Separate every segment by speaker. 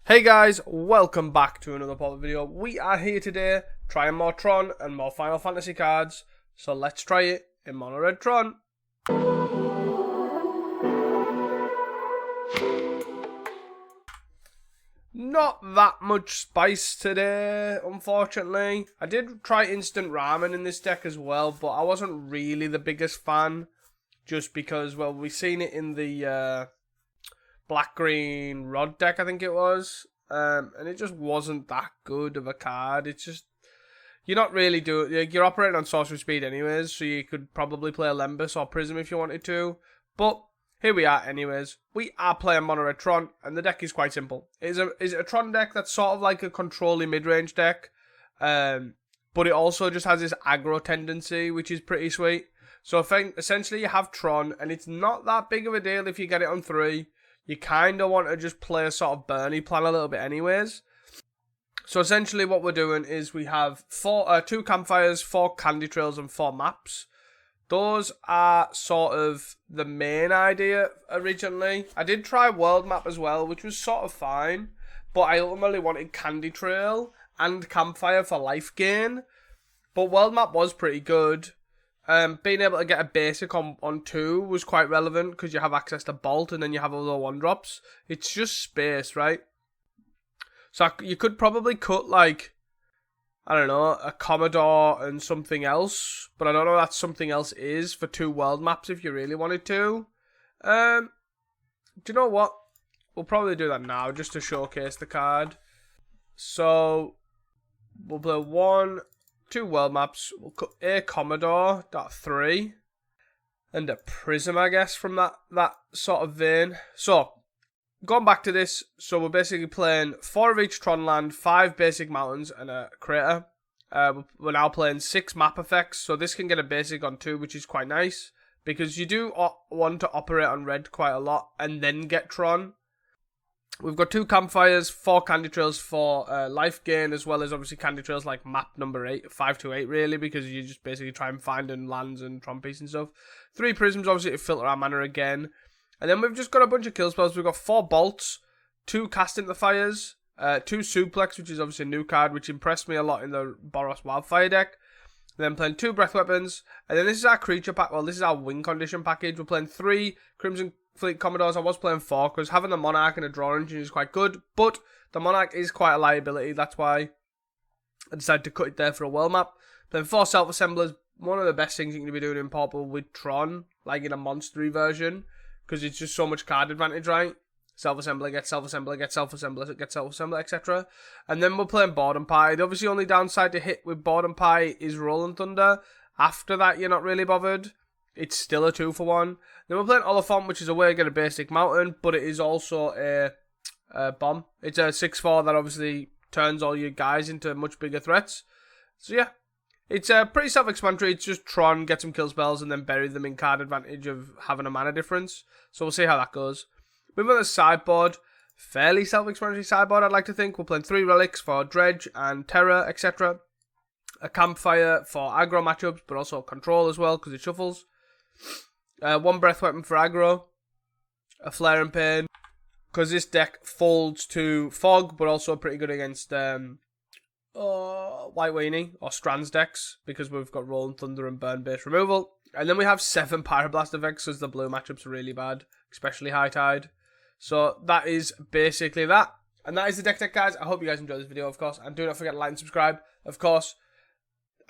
Speaker 1: Hey guys, welcome back to another Pauper video. We are here today trying more Tron and more Final Fantasy cards. So let's try it in Mono Red Tron. Not that much spice today, unfortunately. I did try instant ramen in this deck as well, but I wasn't really the biggest fan. Just because, well, we've seen it in the black-green Rod deck, I think it was. And it just wasn't that good of a card. It's just, you're not really doing, you're operating on sorcery speed anyways, so you could probably play a Lembus or Prism if you wanted to. But here we are anyways. We are playing Mono Red Tron, and the deck is quite simple. It's a Tron deck that's sort of like a controlling mid-range deck. But it also just has this aggro tendency, which is pretty sweet. So essentially you have Tron, and it's not that big of a deal if you get it on 3. You kind of want to just play a sort of Bernie plan a little bit anyways. So essentially what we're doing is we have 2 campfires, 4 candy trails, and 4 maps. Those are sort of the main idea originally. I did try world map as well, which was sort of fine. But I ultimately wanted candy trail and campfire for life gain. But world map was pretty good. Being able to get a basic on 2 was quite relevant because you have access to Bolt and then you have other 1-drops. It's just space, right? So you could probably cut, like, I don't know, a Commodore and something else. But I don't know what that something else is for 2 world maps if you really wanted to. Do you know what? We'll probably do that now just to showcase the card. So we'll play 2 world maps. We'll cut a Commodore, that 3, and a Prism, I guess, from that sort of vein. So, going back to this, so we're basically playing 4 of each Tron land, 5 basic mountains, and a crater. We're now playing 6 map effects, so this can get a basic on 2, which is quite nice, because you do want to operate on red quite a lot, and then get Tron. We've got 2 campfires, 4 candy trails for life gain, as well as obviously candy trails like map number 8, 5 to 8 really, because you just basically try and find in lands and Tron piece and stuff. 3 prisms obviously to filter our mana again. And then we've just got a bunch of kill spells. We've got 4 bolts, 2 cast into fires, 2 suplex, which is obviously a new card, which impressed me a lot in the Boros Wildfire deck. And then playing 2 breath weapons. And then this is our creature pack, well this is our win condition package. We're playing 3 Crimson Fleet Commodores. I was playing 4 because having the Monarch and a draw engine is quite good, but the Monarch is quite a liability. That's why I decided to cut it there for a world map. Playing 4 self-assemblers, one of the best things you can be doing in Pauper with Tron, like in a monstery version, because it's just so much card advantage, right? Self-assembler, get self-assembler, get self-assembler, get self-assembler, etc. And then we're playing Boredom Pie. The obviously only downside to hit with Boredom Pie is Rolling Thunder. After that, you're not really bothered. It's still a 2-for-1. Then we're playing Oliphant, which is a way to get a basic mountain, but it is also a bomb. It's a 6-4 that obviously turns all your guys into much bigger threats. So yeah, it's pretty self-explanatory. It's just Tron, get some kill spells, and then bury them in card advantage of having a mana difference. So we'll see how that goes. Moving on to the sideboard, fairly self-explanatory sideboard, I'd like to think. We're playing 3 relics for Dredge and Terror, etc. A campfire for aggro matchups, but also control as well, because it shuffles. 1 breath weapon for aggro, a flare and pain, because this deck folds to fog, but also pretty good against White Weenie or Strands decks, because we've got Rolling Thunder and Burn base removal. And then we have 7 Pyroblast effects, because the blue matchups are really bad, especially High Tide. So that is basically that. And that is the deck, guys. I hope you guys enjoyed this video, of course. And do not forget to like and subscribe, of course.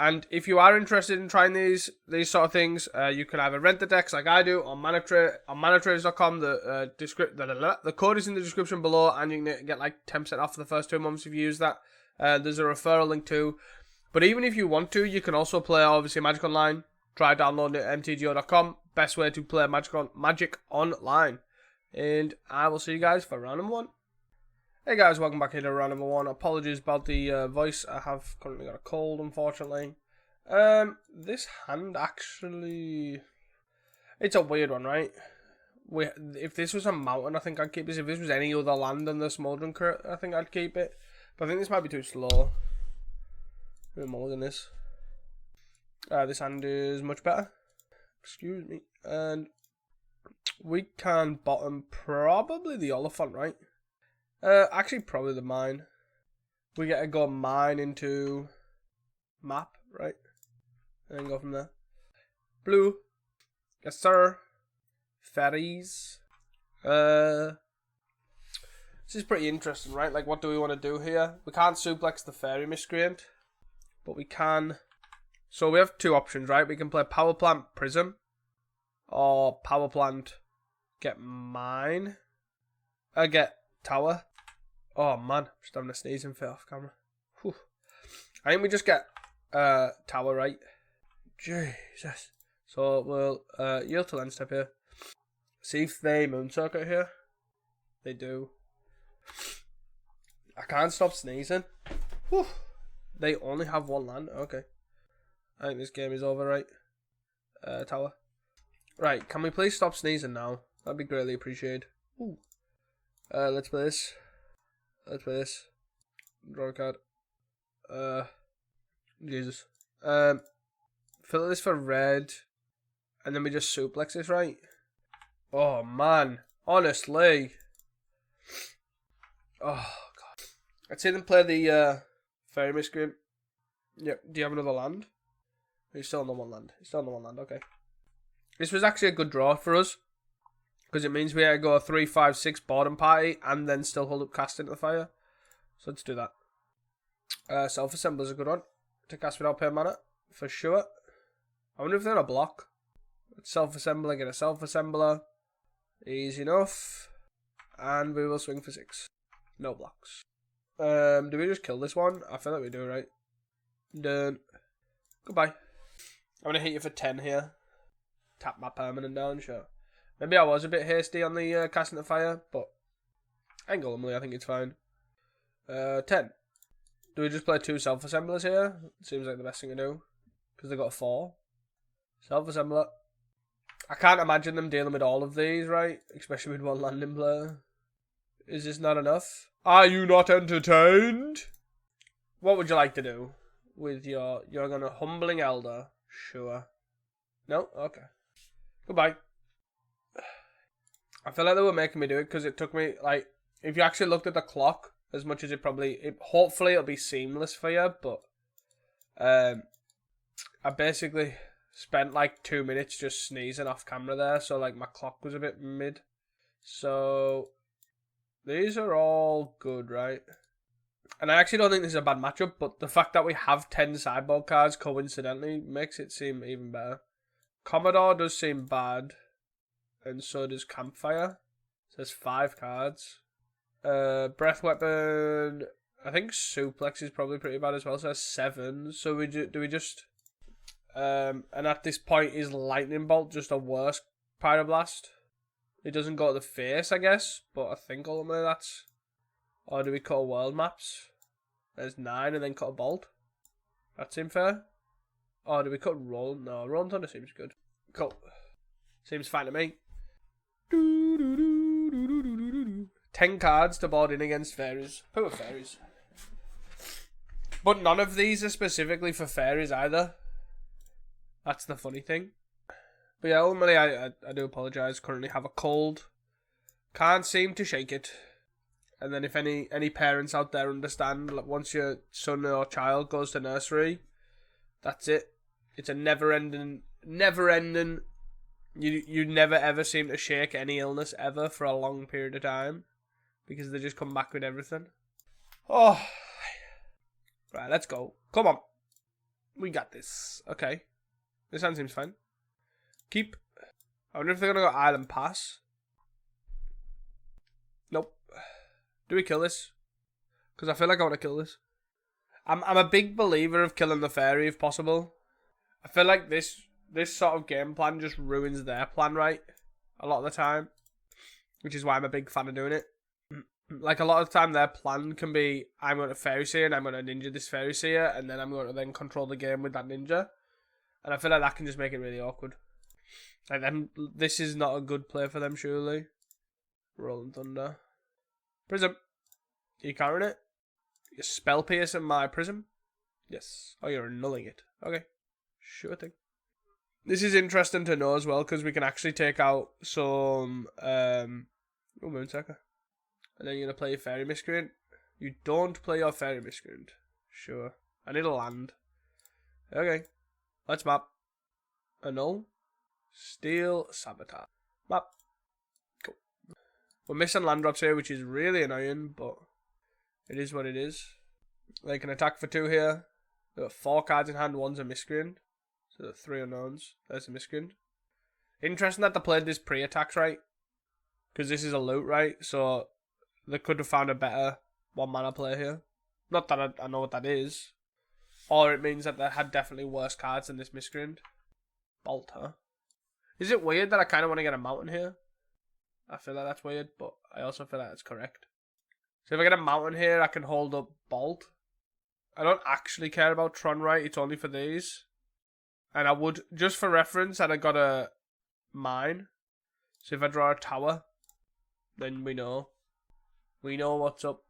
Speaker 1: And if you are interested in trying these sort of things, you can either rent the decks like I do on Manatraders.com. The code is in the description below, and you can get like 10% off for the first 2 months if you use that. There's a referral link too. But even if you want to, you can also play obviously Magic Online. Try downloading it at mtgo.com. Best way to play Magic Online. And I will see you guys for round number 1. Hey guys, welcome back here to round number 1. Apologies about the voice. I have currently got a cold, unfortunately. This hand actually, it's a weird one, right? If this was a mountain, I think I'd keep this. If this was any other land than the Smoldering Crit, I think I'd keep it. But I think this might be too slow. More than this. This hand is much better. Excuse me. And we can bottom probably the Oliphant, right? Actually, probably the mine. We get to go mine into map, right? And then go from there. Blue. Yes, sir. Ferries. This is pretty interesting, right? Like, what do we want to do here? We can't suplex the fairy miscreant, but we can. So we have two options, right? We can play power plant prism, or power plant get mine. Get tower. Oh man, just having a sneezing fit off camera. Whew. I think we just get tower, right? Jesus. So we'll yield to land step here. See if they moon circuit here. They do. I can't stop sneezing. Whew. They only have one land. Okay. I think this game is over, right? Tower. Right, can we please stop sneezing now? That'd be greatly appreciated. Ooh. Let's play this. Let's play this. Draw a card. Jesus. Fill this for red. And then we just suplex this, right? Oh, man. Honestly. Oh, God. I'd see them play the fairy miscreant. Yep. Do you have another land? He's still on the one land. He's still on the one land. Okay. This was actually a good draw for us. Because it means we had to go a 3-5-6 boredom party and then still hold up cast into the fire. So let's do that. Self-assembler is a good one. To cast without paying mana. For sure. I wonder if they're on a block. Self-assembler, get a self-assembler. Easy enough. And we will swing for 6. No blocks. Do we just kill this one? I feel like we do, right? Done. Goodbye. I'm going to hit you for 10 here. Tap my permanent down, sure. Maybe I was a bit hasty on the casting the fire, but angularly I think it's fine. 10. Do we just play 2 self-assemblers here? Seems like the best thing to do. Because they got a 4. Self-assembler. I can't imagine them dealing with all of these, right? Especially with one landing player. Is this not enough? Are you not entertained? What would you like to do with your... You're going to Humbling Elder. Sure. No? Okay. Goodbye. I feel like they were making me do it because it took me, like, if you actually looked at the clock, as much as it probably, hopefully it'll be seamless for you, but I basically spent like 2 minutes just sneezing off camera there, so like my clock was a bit mid. So these are all good, right? And I actually don't think this is a bad matchup, but the fact that we have 10 sideboard cards coincidentally makes it seem even better. Commodore does seem bad. And so does Campfire. So there's 5 cards. Breath Weapon. I think Suplex is probably pretty bad as well. So there's 7. So do we just... and at this point, is Lightning Bolt just a worse Pyroblast? It doesn't go to the face, I guess. But I think ultimately that's... Or do we cut a World Maps? There's 9 and then cut a Bolt. That seems fair. Or do we cut Roll? No, Roll Thunder seems good. Cool. Seems fine to me. 10 cards to board in against fairies. Poor fairies. But none of these are specifically for fairies either. That's the funny thing. But yeah, ultimately I do apologise. Currently have a cold. Can't seem to shake it. And then if any parents out there understand, like once your son or child goes to nursery, that's it. It's a never ending. You never ever seem to shake any illness ever for a long period of time. Because they just come back with everything. Oh. Right, let's go. Come on. We got this. Okay. This hand seems fine. Keep. I wonder if they're going to go Island Pass. Nope. Do we kill this? Because I feel like I want to kill this. I'm a big believer of killing the fairy if possible. I feel like this sort of game plan just ruins their plan, right? A lot of the time. Which is why I'm a big fan of doing it. Like, a lot of the time, their plan can be, I'm going to Fairy Seer and I'm going to ninja this Fairy Seer, and then I'm going to then control the game with that ninja. And I feel like that can just make it really awkward. Like, this is not a good play for them, surely. Rolling Thunder. Prism. Are you countering it? You spell piercing my Prism? Yes. Oh, you're annulling it. Okay. Sure thing. This is interesting to know as well, because we can actually take out some... Moonsucker. And then you're going to play your Fairy Miscreant. You don't play your Fairy Miscreant. Sure. I need a land. Okay. Let's map. Annul. Steal. Sabotage. Map. Cool. We're missing land drops here, which is really annoying, but it is what it is. They can attack for 2 here. There are 4 cards in hand. 1's a Miscreant. So there are 3 unknowns. There's a Miscreant. Interesting that they played this pre-attacks, right? Because this is a loot, right? So they could have found a better 1 mana play here. Not that I know what that is. Or it means that they had definitely worse cards than this Miscreant. Bolt, huh? Is it weird that I kind of want to get a mountain here? I feel like that's weird, but I also feel like that's correct. So if I get a mountain here, I can hold up Bolt. I don't actually care about Tron, right? It's only for these. And I would, just for reference, and I got a mine. So if I draw a tower, then we know. We know what's up.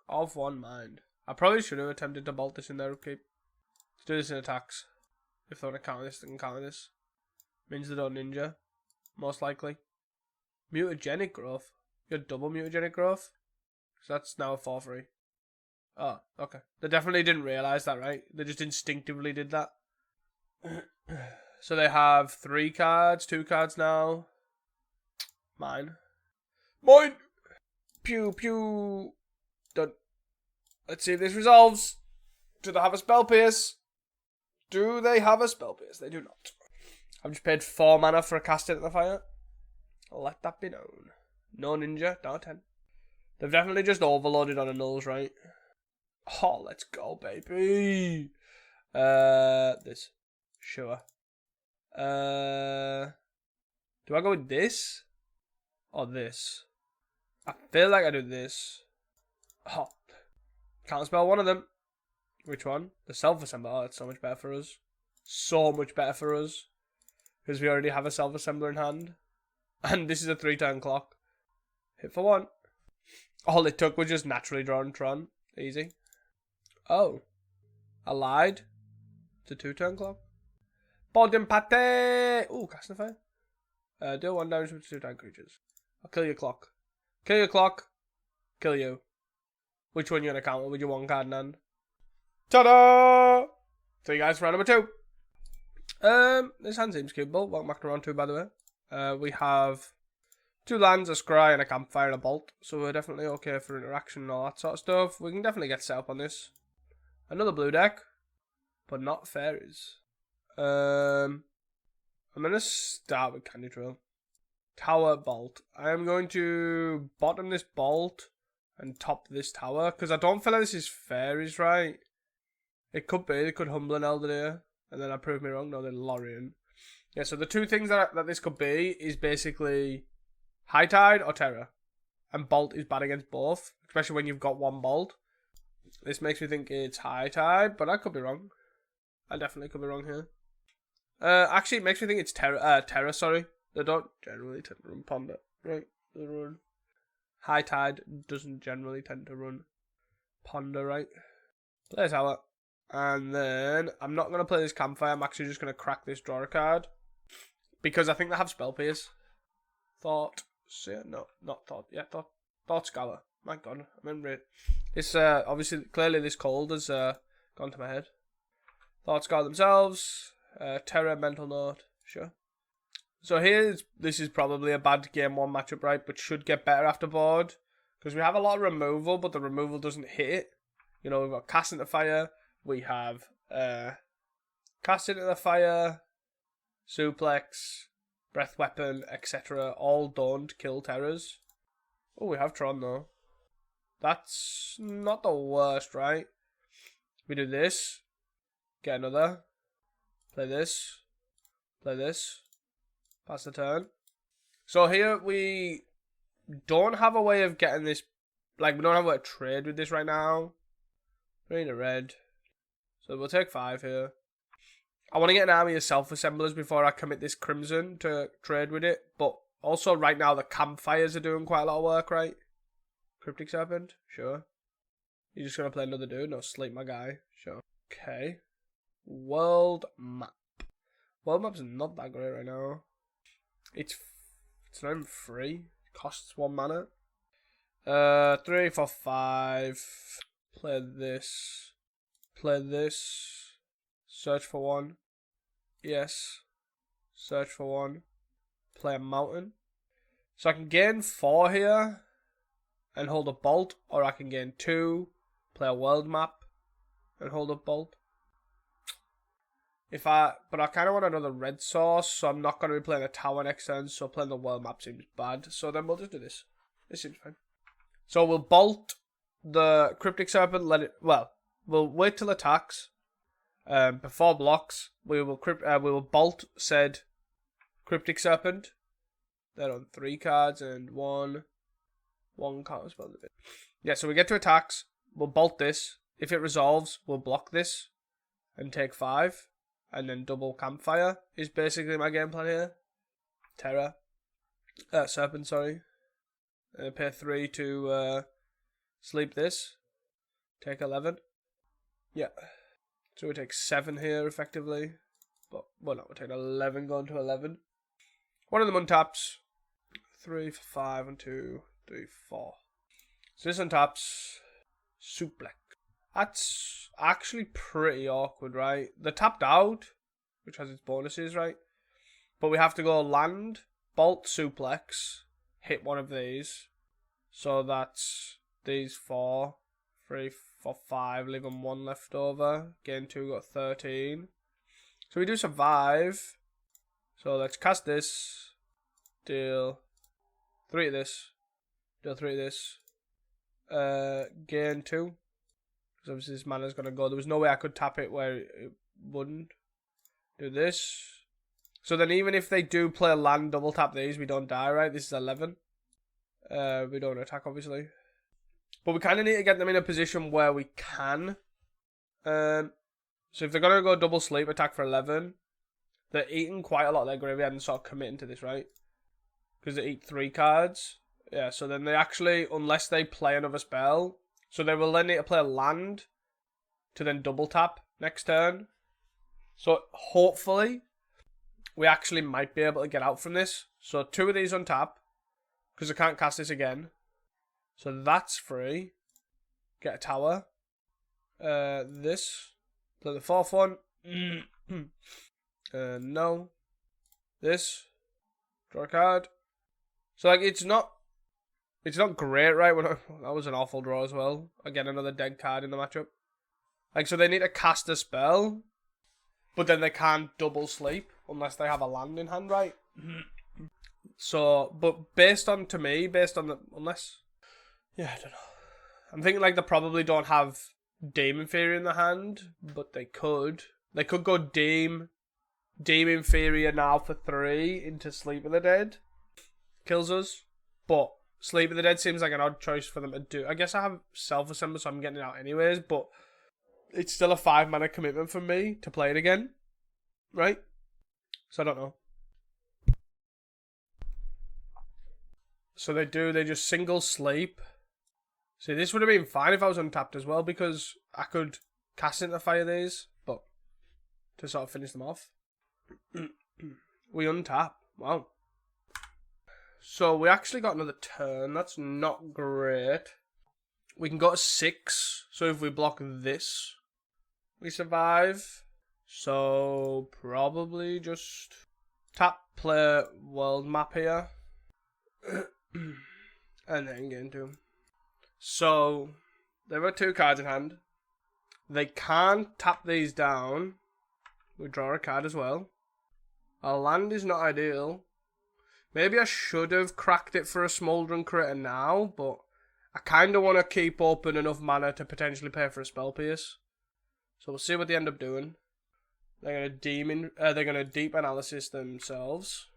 Speaker 1: Of 1 mind. I probably should have attempted to bolt this in their upkeep. Let's do this in attacks. If they want to counter this, they can counter this. Means they don't ninja. Most likely. Mutagenic growth. You got double mutagenic growth? So that's now a 4/3. Oh, okay. They definitely didn't realise that, right? They just instinctively did that. So they have 3 cards, 2 cards now. Mine. Mine! Pew, pew. Done. Let's see if this resolves. Do they have a Spell Pierce? Do they have a Spell Pierce? They do not. I've just paid 4 mana for a Cast Into the Fire. Let that be known. No ninja, no 10. They've definitely just overloaded on annulls, right? Oh, let's go, baby. This. Sure. Do I go with this? Or this? I feel like I do this. Oh. Can't spell one of them. Which one? The self-assembler. Oh, it's so much better for us. So much better for us. Because we already have a self-assembler in hand. And this is a 3-turn clock. Hit for 1. All it took was just naturally drawing Tron. Easy. Oh. I lied. It's a 2-turn clock. Bodin Pate! Ooh, cast the fire. Deal 1 damage with 2-turn creatures. I'll kill your clock. Kill your clock. Kill you. Which one you gonna counter with your 1 card in hand? Ta-da! 3 guys for round number 2. This hand seems capable. Welcome back to round 2, by the way. We have 2 lands, a scry, and a campfire, and a bolt. So we're definitely okay for interaction and all that sort of stuff. We can definitely get set up on this. Another blue deck, but not fairies. I'm gonna start with Candy Trail. Tower, bolt. I am going to bottom this bolt and top this tower, because I don't feel like this is fairies, right? It could be. They could Humble and Elder, and then I prove me wrong. No, they're Lorien. Yeah, so the 2 things that this could be is basically High Tide or Terror. And Bolt is bad against both, especially when you've got 1 Bolt. This makes me think it's High Tide, but I could be wrong. I definitely could be wrong here. Actually, it makes me think it's Terror, sorry. They don't generally tend to run Ponder, right? They run High Tide doesn't generally tend to run Ponder, right? Play a tower. And then, I'm not going to play this campfire. I'm actually just going to crack this draw a card. Because I think they have Spell Pierce. Thought. No, not Thought. Yeah, Thought Scholar. My god, I'm in red. This, obviously, clearly this cold has gone to my head. Thought Scholar themselves. Terror, Mental Note. Sure. So this is probably a bad game 1 matchup, right? But should get better after board. Because we have a lot of removal, but the removal doesn't hit it. You know, we've got Cast Into Fire. We have Cast Into the Fire, Suplex, Breath Weapon, etc. All done to kill terrors. Oh, we have Tron though. That's not the worst, right? We do this. Get another. Play this. Play this. Pass the turn. So here we don't have a way of getting this. Like, we don't have a way to trade with this right now. We need a red. So we'll take 5 here. I want to get an army of self-assemblers before I commit this crimson to trade with it. But also right now the campfires are doing quite a lot of work, right? Cryptic Serpent? Sure. You're just going to play another dude? No, sleep my guy. Sure. Okay. World map. World map's not that great right now. It's not even free. It costs 1 mana. 3 for 5. Play this. Play this. Search for 1. Yes. Search for 1. Play a mountain. So I can gain 4 here and hold a bolt, or I can gain 2, play a world map and hold a bolt. But I kind of want another red source, so I'm not going to be playing a tower next turn, so playing the world map seems bad. So then we'll just do this. This seems fine. So we'll bolt the Cryptic Serpent, we'll wait till attacks. Before blocks, we will bolt said Cryptic Serpent. They're on 3 cards and one card. Yeah, so we get to attacks. We'll bolt this. If it resolves, we'll block this and take 5. And then double Campfire is basically my game plan here. Serpent, sorry. Pay 3 to sleep this. Take 11. Yeah. So we take 7 here effectively. But, well, no, we'll take 11 going to 11. One of them untaps. 3 for 5 and 2, 3, 4. So this untaps. Suplex. That's actually pretty awkward, right? They're tapped out, which has its bonuses, right? But we have to go land, bolt, suplex, hit one of these. So that's these 4, 3, 4, 5, leave them 1 left over. Gain 2, got 13. So we do survive. So let's cast this, deal 3 of this, deal 3 of this, gain 2. Obviously this mana's going to go. There was no way I could tap it where it wouldn't. Do this. So then even if they do play a land, double tap these, we don't die, right? This is 11. We don't attack, obviously. But we kind of need to get them in a position where we can. So if they're going to go double sleep, attack for 11. They're eating quite a lot of their graveyard and sort of committing to this, right? Because they eat 3 cards. Yeah, so then they actually, unless they play another spell... So they will then need to play a land to then double tap next turn. So hopefully we actually might be able to get out from this. So 2 of these untap because I can't cast this again. So that's free. Get a tower. This. Play the 4th one. No. This. Draw a card. So like it's not great, right? That was an awful draw as well. Again, another dead card in the matchup. Like, so they need to cast a spell, but then they can't double sleep unless they have a land in hand, right? So, but unless, yeah, I don't know. I'm thinking like they probably don't have Demon Inferior in the hand, but they could. They could go Demon Inferior now for 3 into Sleep of the Dead. Kills us, but Sleep of the Dead seems like an odd choice for them to do. I guess I have Self-Assemble, so I'm getting it out anyways, but it's still a 5 mana commitment for me to play it again. Right? So I don't know. So they just single sleep. See, this would have been fine if I was untapped as well, because I could cast into fire these, but to sort of finish them off. We untap. Wow. So we actually got another turn. That's not great. We can go to 6. So if we block this, we survive. So probably just tap, play world map here. And then get into. So there are 2 cards in hand. They can't tap these down. We draw a card as well. Our land is not ideal. Maybe I should have cracked it for a Smoldering Critter now, but I kind of want to keep open enough mana to potentially pay for a Spell Pierce. So we'll see what they end up doing. They're gonna Deep Analysis themselves.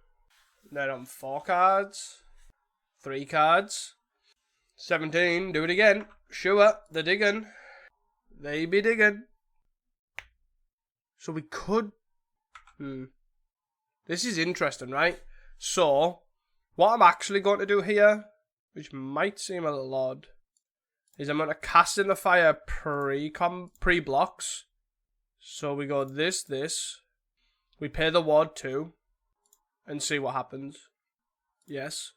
Speaker 1: They're on 4 cards. 3 cards. 17, do it again. Sure, they're digging. They be digging. So we could... This is interesting, right? So, what I'm actually going to do here, which might seem a little odd, is I'm going to cast in the fire pre-blocks. So we go this. We pay the ward 2 and see what happens. Yes.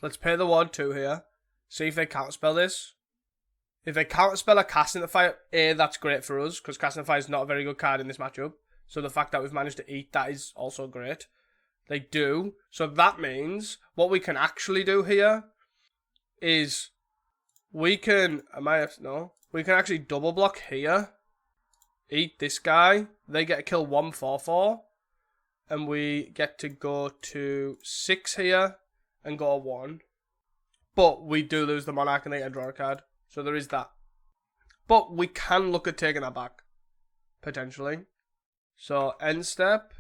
Speaker 1: Let's pay the ward 2 here. See if they counterspell this. If they counterspell a Casting the Fire, that's great for us, because Casting the Fire is not a very good card in this matchup. So the fact that we've managed to eat that is also great. They do. So that means what we can actually do here is we can... we can actually double block here. Eat this guy. They get to kill 1/4/4. And we get to go to 6 here and go 1. But we do lose the Monarch and they get a draw a card. So there is that. But we can look at taking that back. Potentially. So end step.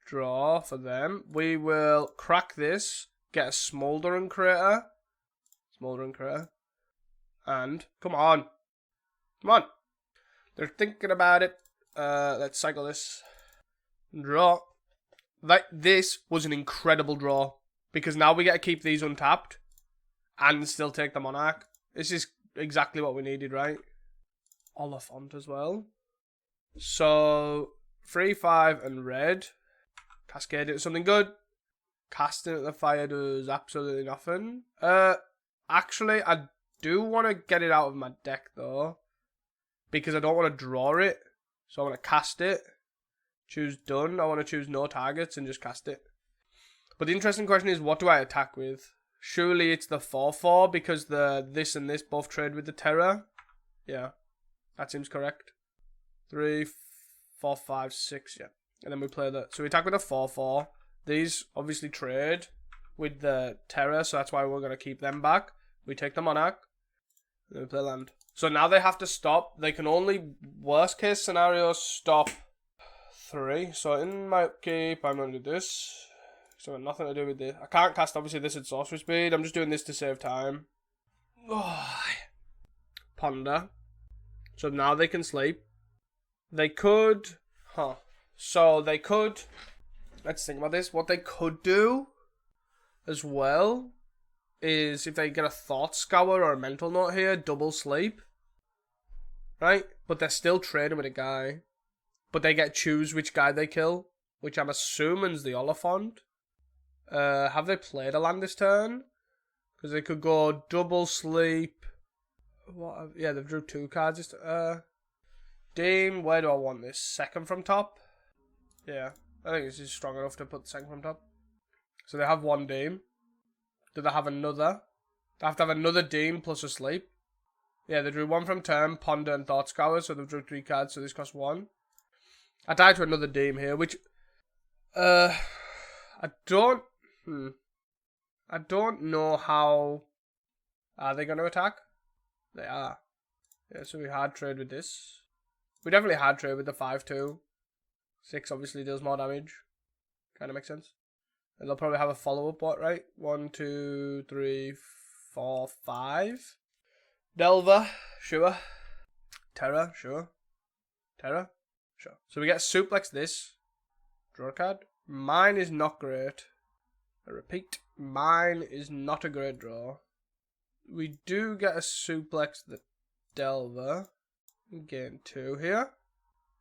Speaker 1: Draw for them. We will crack this. Get a Smoldering Crater. And come on. Come on. They're thinking about it. Let's cycle this. Draw. This was an incredible draw. Because now we get to keep these untapped. And still take the Monarch. This is exactly what we needed, right? Oliphant as well. So 3/5 and red. Cascade it something good. Casting at the Fire does absolutely nothing. Actually, I do want to get it out of my deck though. Because I don't want to draw it. So I want to cast it. Choose done. I want to choose no targets and just cast it. But the interesting question is, what do I attack with? Surely it's the 4/4 because the this and this both trade with the Terror. Yeah, that seems correct. 3, 4, 5, 6, yeah. And then we play the... So we attack with a 4/4. These obviously trade with the Terror, so that's why we're going to keep them back. We take the Monarch. And then we play land. So now they have to stop. They can only, worst case scenario, stop 3. So in my upkeep, I'm going to do this. So got nothing to do with this. I can't cast obviously this at sorcery speed. I'm just doing this to save time. Oh. Ponder. So now they can sleep. They could... So they could... Let's think about this. What they could do as well is if they get a Thought Scour or a Mental Note here, double sleep. Right? But they're still trading with a guy. But they get to choose which guy they kill. Which I'm assuming is the Oliphant. Have they played a land this turn? Because they could go double sleep. Yeah, they've drew 2 cards. Deem, where do I want this? Second from top? Yeah, I think this is strong enough to put the second from top. So they have 1 Deem. Do they have another? They have to have another Deem plus a sleep. Yeah, they drew 1 from turn, Ponder and Thought Scour, so they've drew 3 cards, so this costs 1. I died to another Deem here, which... I don't know how... Are they going to attack? They are. Yeah, so we hard trade with this. We definitely hard trade with the 5/2. 6 obviously deals more damage. Kind of makes sense. And they'll probably have a follow-up, what, right? 1, 2, 3, 4, 5. Delver, sure. Terror, sure. Terror, sure. So we get Suplex this. Draw a card. Mine is not great. I repeat, mine is not a great draw. We do get a Suplex the Delver. Gain 2 here.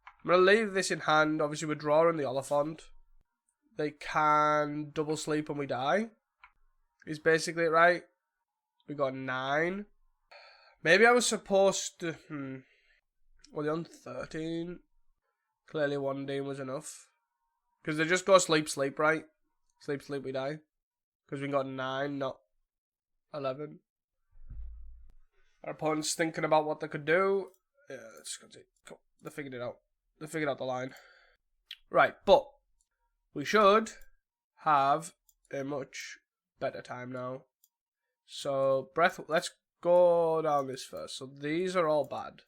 Speaker 1: I'm going to leave this in hand. Obviously, we're drawing the Oliphant. They can double sleep when we die. Is basically it, right? We got 9. Maybe I was supposed to... Well, they're on 13. Clearly 1 Deem was enough. Because they just go sleep, sleep, right? Sleep, sleep, we die. Because we got 9, not 11. Our opponent's thinking about what they could do. Yeah, let's go see. Cool. They figured it out. They figured out the line. Right, but we should have a much better time now. So, breath. Let's go down this first. So, these are all bad.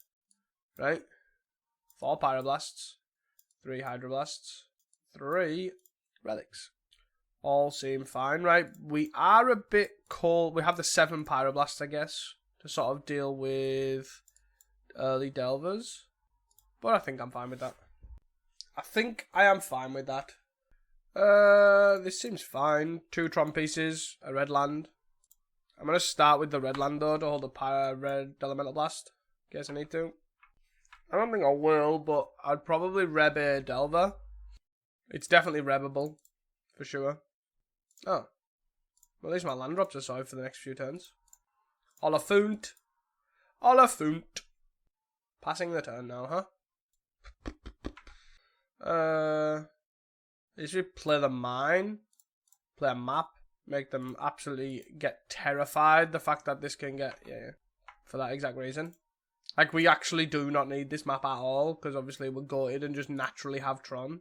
Speaker 1: Right? 4 Pyroblasts. 3 Hydroblasts. 3 Relics. All seem fine, right? We are a bit cold. We have the 7 Pyroblasts, I guess, to sort of deal with early Delvers. But I think I'm fine with that. I think I am fine with that. This seems fine. 2 Tron pieces, a red land. I'm going to start with the red land though to hold a red Elemental Blast. In case I need to. I don't think I will, but I'd probably reb a Delver. It's definitely rebbable. For sure. Oh. Well, at least my land drops are sorry for the next few turns. Oliphant. Oliphant. Passing the turn now, huh? Is we play the mine, play a map, make them absolutely get terrified. The fact that this can get, yeah, for that exact reason. Like, we actually do not need this map at all, because obviously we'll go in and just naturally have Tron.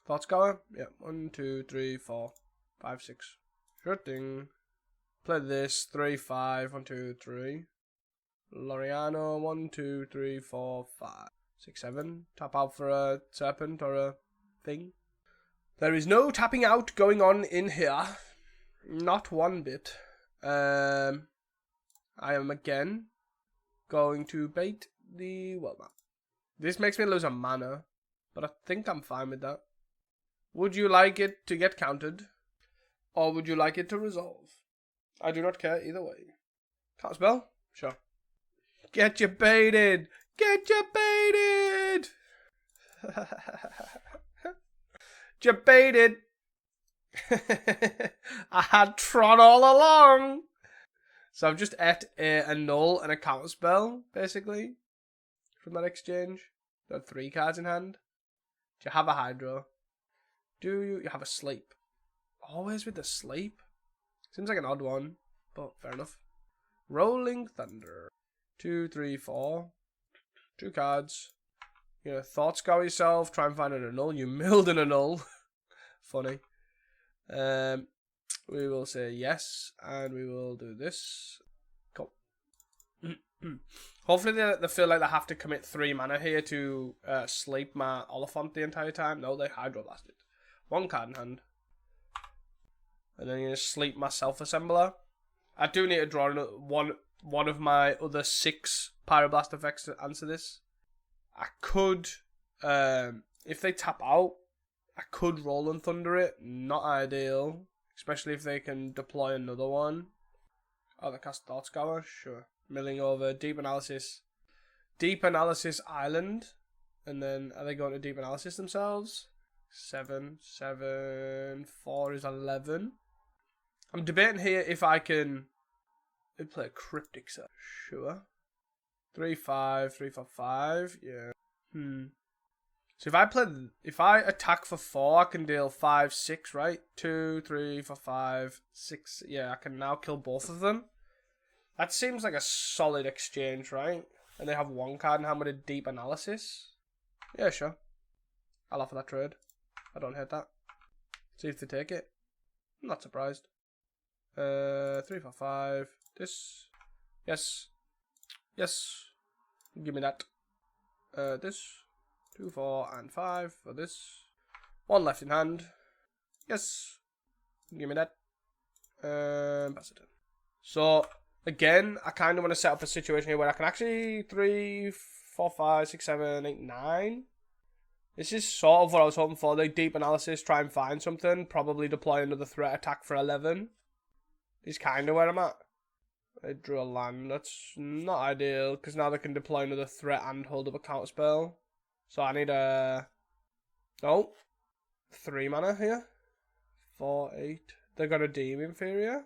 Speaker 1: Thoughts going? Yeah, 1, 2, 3, 4, 5, 6. Sure thing. Play this, 3, 5, 1, 2, 3. Loriano, 1, 2, 3, 4, 5, 6, 7. Tap out for a serpent or a thing. There is no tapping out going on in here. Not one bit. I am again going to bait the world map. This makes me lose a mana, but I think I'm fine with that. Would you like it to get countered? Or would you like it to resolve? I do not care either way. Cast spell? Sure. Get you baited! Get you baited! You baited! I had Tron all along! So I've just ate a null and a counter spell, basically, from that exchange. There are 3 cards in hand. Do you have a Hydro? Do you? You have a Sleep. Always with the Sleep? Seems like an odd one, but fair enough. Rolling Thunder. 2, 3, 4. 2 cards. You know, Thought Scour yourself, try and find an null. You milled an null. Funny. We will say yes, and we will do this. Cool. Hopefully they feel like they have to commit 3 mana here to sleep my Oliphant the entire time. No, they Hydroblasted. 1 card in hand. And then you're going to sleep my Self-Assembler. I do need to draw one of my other 6 Pyroblast effects to answer this. I could, if they tap out, I could roll and thunder it. Not ideal. Especially if they can deploy another one. Oh, they cast Thought Scour? Sure. Milling over. Deep Analysis. Deep Analysis Island. And then, are they going to Deep Analysis themselves? 7. 4 is 11. I'm debating here if I can play a Cryptic Cell. Sure. 3, 5. 3, 4, 5. Yeah. So if I attack for 4, I can deal 5, 6, right? 2, 3, 4, 5, 6. Yeah, I can now kill both of them. That seems like a solid exchange, right? And they have 1 card in hand with a Deep Analysis. Yeah, sure. I'll offer that trade. I don't hate that. See if they take it. I'm not surprised. 3, 4, 5. This. Yes. Yes. Give me that. This. 2, 4, and 5 for this. 1 left in hand. Yes. Give me that. Pass it in. So, again, I kind of want to set up a situation here where I can actually 3, 4, 5, 6, 7, 8, 9. This is sort of what I was hoping for. Like Deep Analysis, try and find something. Probably deploy another threat attack for 11. Is kind of where I'm at. I drew a land. That's not ideal, because now they can deploy another threat and hold up a counterspell. So I need a... Oh. 3 mana here. 4, 8. They got a Deem Inferior.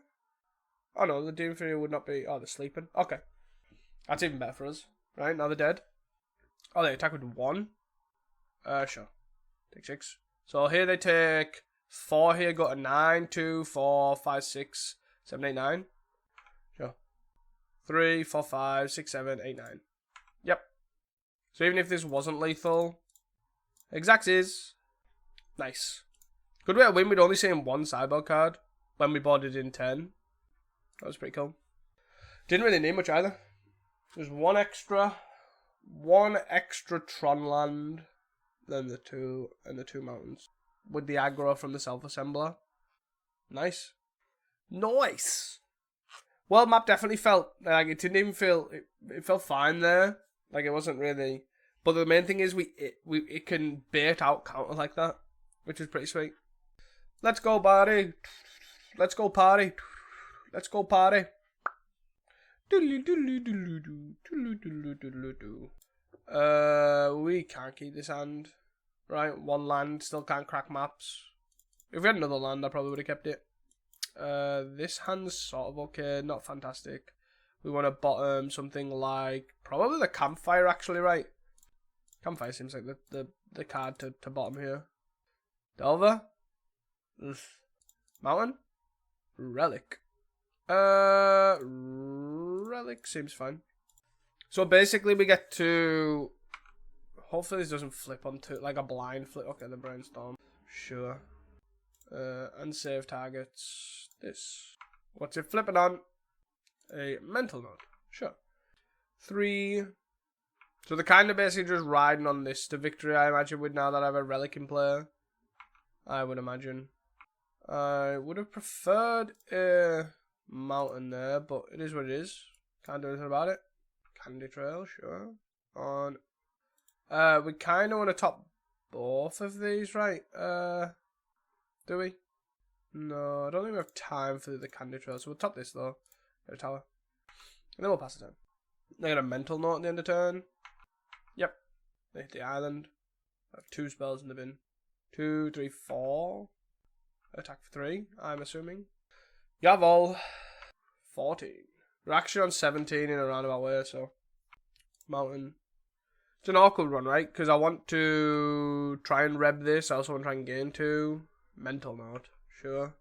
Speaker 1: Oh no, the Deem Inferior would not be... Oh, they're sleeping. Okay. That's even better for us. Right, now they're dead. Oh, they attack with 1. Sure. Take 6. So here they take 4 here, go to 9, 2, 4, 5, 6, 7, 8, 9. Sure. 3, 4, 5, 6, 7, 8, 9. Yep. So even if this wasn't lethal, exact is nice. Good way to win with only seeing 1 sideboard card when we boarded in 10. That was pretty cool. Didn't really need much either. There's one extra Tron land, then the 2 and the 2 mountains with the aggro from the Self-Assembler. Nice. Nice. Well, map definitely felt like it didn't even feel it felt fine there. Like, it wasn't really... But the main thing is it can bait out counter like that, which is pretty sweet. Let's go, party. Let's go, party. Let's go, party. We can't keep this hand. Right, 1 land, still can't crack maps. If we had another land, I probably would have kept it. This hand's sort of okay, not fantastic. We want to bottom something like probably the campfire, actually, right? Campfire seems like the card to bottom here. Delver. Ugh. Mountain. Relic. Relic seems fine. So basically we get to... Hopefully this doesn't flip onto like a blind flip. Okay, the brainstorm. Sure. Unsave targets. This. What's it flipping on? A mental note. Sure. 3. So they're kind of basically just riding on this to victory, I imagine, with now that I have a relic in play. I would imagine. I would have preferred a mountain there, but it is what it is. Can't do anything about it. Candy trail, sure. On. We kind of want to top both of these, right? Do we? No, I don't think we have time for the candy trail, so we'll top this though. Get a tower. And then we'll pass the turn. They got a mental note at the end of turn. Yep. They hit the island. I have 2 spells in the bin. 2, 3, 4. Attack for 3, I'm assuming. Gavel. 14. We're actually on 17 in a roundabout way, so. Mountain. It's an awkward one, right? Because I want to try and reb this. I also want to try and gain 2. Mental note. Sure.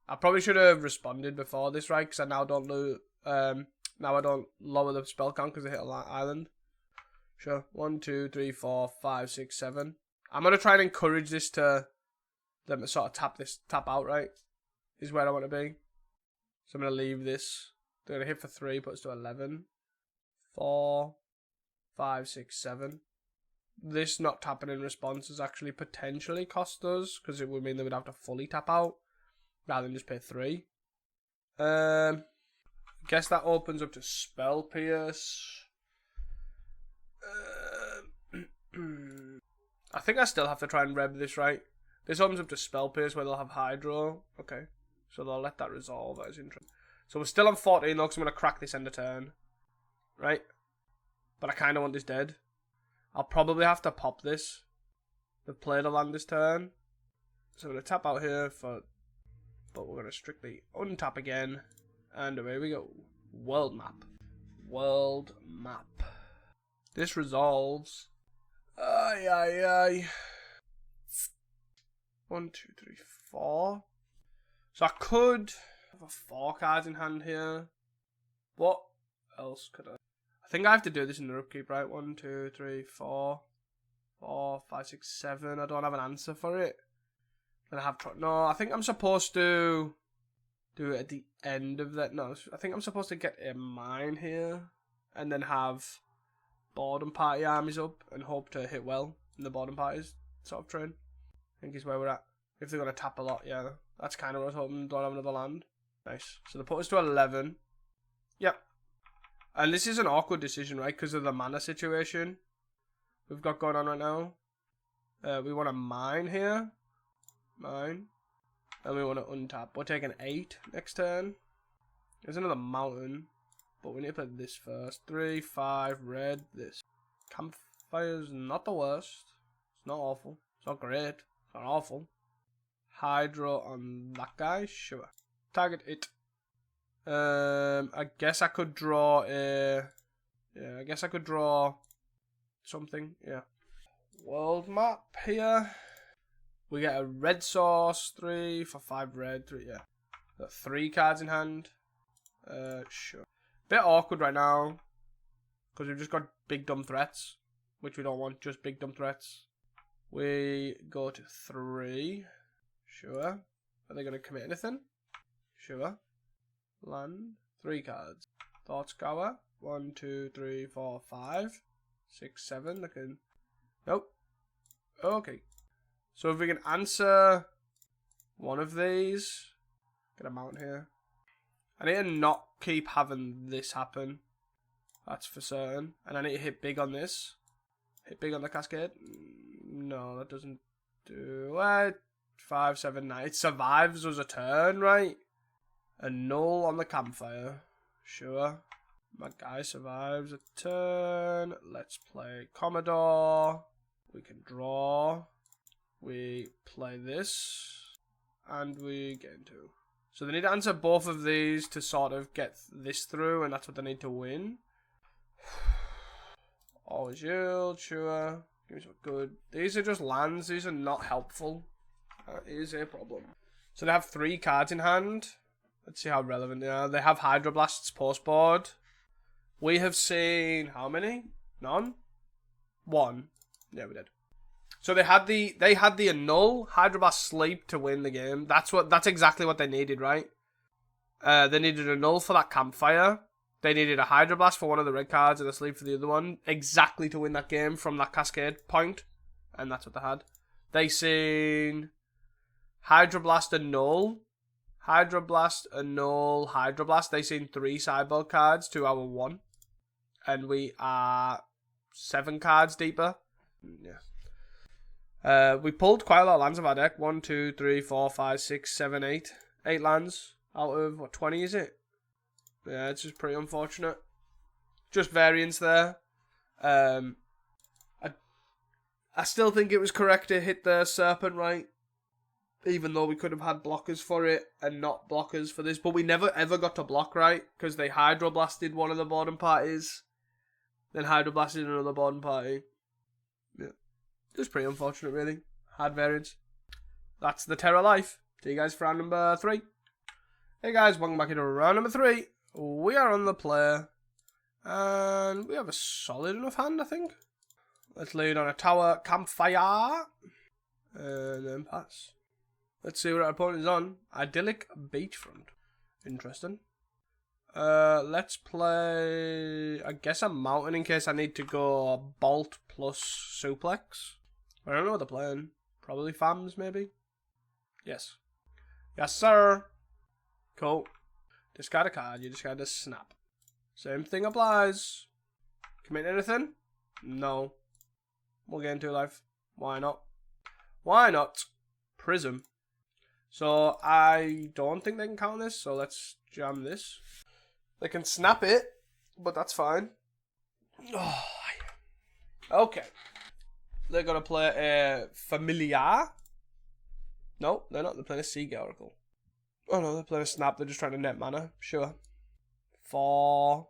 Speaker 1: I probably should have responded before this, right? Because I now don't now I don't lower the spell count because I hit an island. Sure. 1, 2, 3, 4, 5, 6, 7. I'm gonna try and encourage this to them to sort of tap out, right? Is where I want to be. So I'm gonna leave this. They're gonna hit for 3, put us to 11. 4, 5, 6, 7. This not tapping in response is actually potentially cost us because it would mean they would have to fully tap out rather than just pay 3. Guess that opens up to Spell Pierce. I think I still have to try and reb this, right? This opens up to Spell Pierce where they'll have Hydro. Okay. So they'll let that resolve. That is interesting. So we're still on 14 though because I'm going to crack this end of turn. Right? But I kind of want this dead. I'll probably have to pop this. They've played a land this turn. So I'm going to tap out here for... But we're going to strictly untap again. And away we go. World map. World map. This resolves. Aye, aye, aye. 1, 2, 3, 4. So I could have 4 cards in hand here. What else could I? I think I have to do this in the upkeep, right? 1, 2, 3, 4. 4, 5, 6, 7. I don't have an answer for it. Then I have... No, I think I'm supposed to do it at the end of that. No, I think I'm supposed to get a mine here. And then have boredom party armies up and hope to hit well in the boredom parties sort of train. I think is where we're at. If they're going to tap a lot, yeah. That's kind of what I was hoping. Don't have another land. Nice. So they put us to 11. Yep. And this is an awkward decision, right? Because of the mana situation we've got going on right now. We want to mine here. Mine. And we want to untap. We're taking 8 next turn. There's another mountain. But we need to play this first. 3, 5, red, this. Campfire's not the worst. It's not awful. It's not great. It's not awful. Hydro on that guy. Sure. Target it. I guess I could draw a... Yeah, I guess I could draw something. Yeah. World map here. We get a red source. 3 for 5 red. 3, yeah. Got 3 cards in hand. Sure. Bit awkward right now. Because we've just got big dumb threats. Which we don't want. Just big dumb threats. We go to 3. Sure. Are they going to commit anything? Sure. Land. 3 cards. Thought Scour. 1, 2, 3, 4, 5. 6, 7. They can... Nope. Okay. So if we can answer one of these. Get a mount here. I need to not keep having this happen. That's for certain. And I need to hit big on this. Hit big on the cascade. No, that doesn't do it. 5, 7, 9. It survives as a turn, right? A null on the campfire. Sure. My guy survives a turn. Let's play Commodore. We can draw. We play this. And we get into. So they need to answer both of these to sort of get this through, and that's what they need to win. Always yield, sure. Give me some good. These are just lands. These are not helpful. That is a problem. So they have 3 cards in hand. Let's see how relevant they are. They have Hydroblasts postboard. We have seen how many? None? 1. Yeah, we did. So they had the annul Hydroblast sleep to win the game. That's exactly what they needed, right? They needed a null for that campfire. They needed a Hydroblast for one of the red cards and a sleep for the other one, exactly to win that game from that cascade point, and that's what they had. They seen Hydroblast annul, Hydroblast annul, Hydroblast. They seen 3 sideboard cards to our 1, and we are 7 cards deeper. Yeah. We pulled quite a lot of lands of our deck. 1, 2, 3, 4, 5, 6, 7, 8. 8 lands out of, what, 20 is it? Yeah, it's just pretty unfortunate. Just variance there. I still think it was correct to hit the Serpent, right? Even though we could have had blockers for it and not blockers for this. But we never ever got to block, right? Because they Hydroblasted one of the bottom parties. Then Hydroblasted another bottom party. Yeah. Just pretty unfortunate, really. Hard variance. That's the Terror Life. See you guys for round number 3. Hey guys, welcome back into round number 3. We are on the play. And we have a solid enough hand, I think. Let's lead on a tower campfire. And then pass. Let's see what our opponent is on. Idyllic Beachfront. Interesting. Let's play, I guess, a mountain in case I need to go Bolt plus Suplex. I don't know what they're playing. Probably FAMs, maybe? Yes. Yes, sir. Cool. Discard a card. You discard a snap. Same thing applies. Commit anything? No. We'll gain 2 life. Why not? Why not? Prism. So, I don't think they can count this, so let's jam this. They can snap it, but that's fine. Oh. Okay. They're going to play a Familiar. No, they're not. They're playing a Sea Oracle. Oh no, they're playing a Snap. They're just trying to net mana. Sure. 4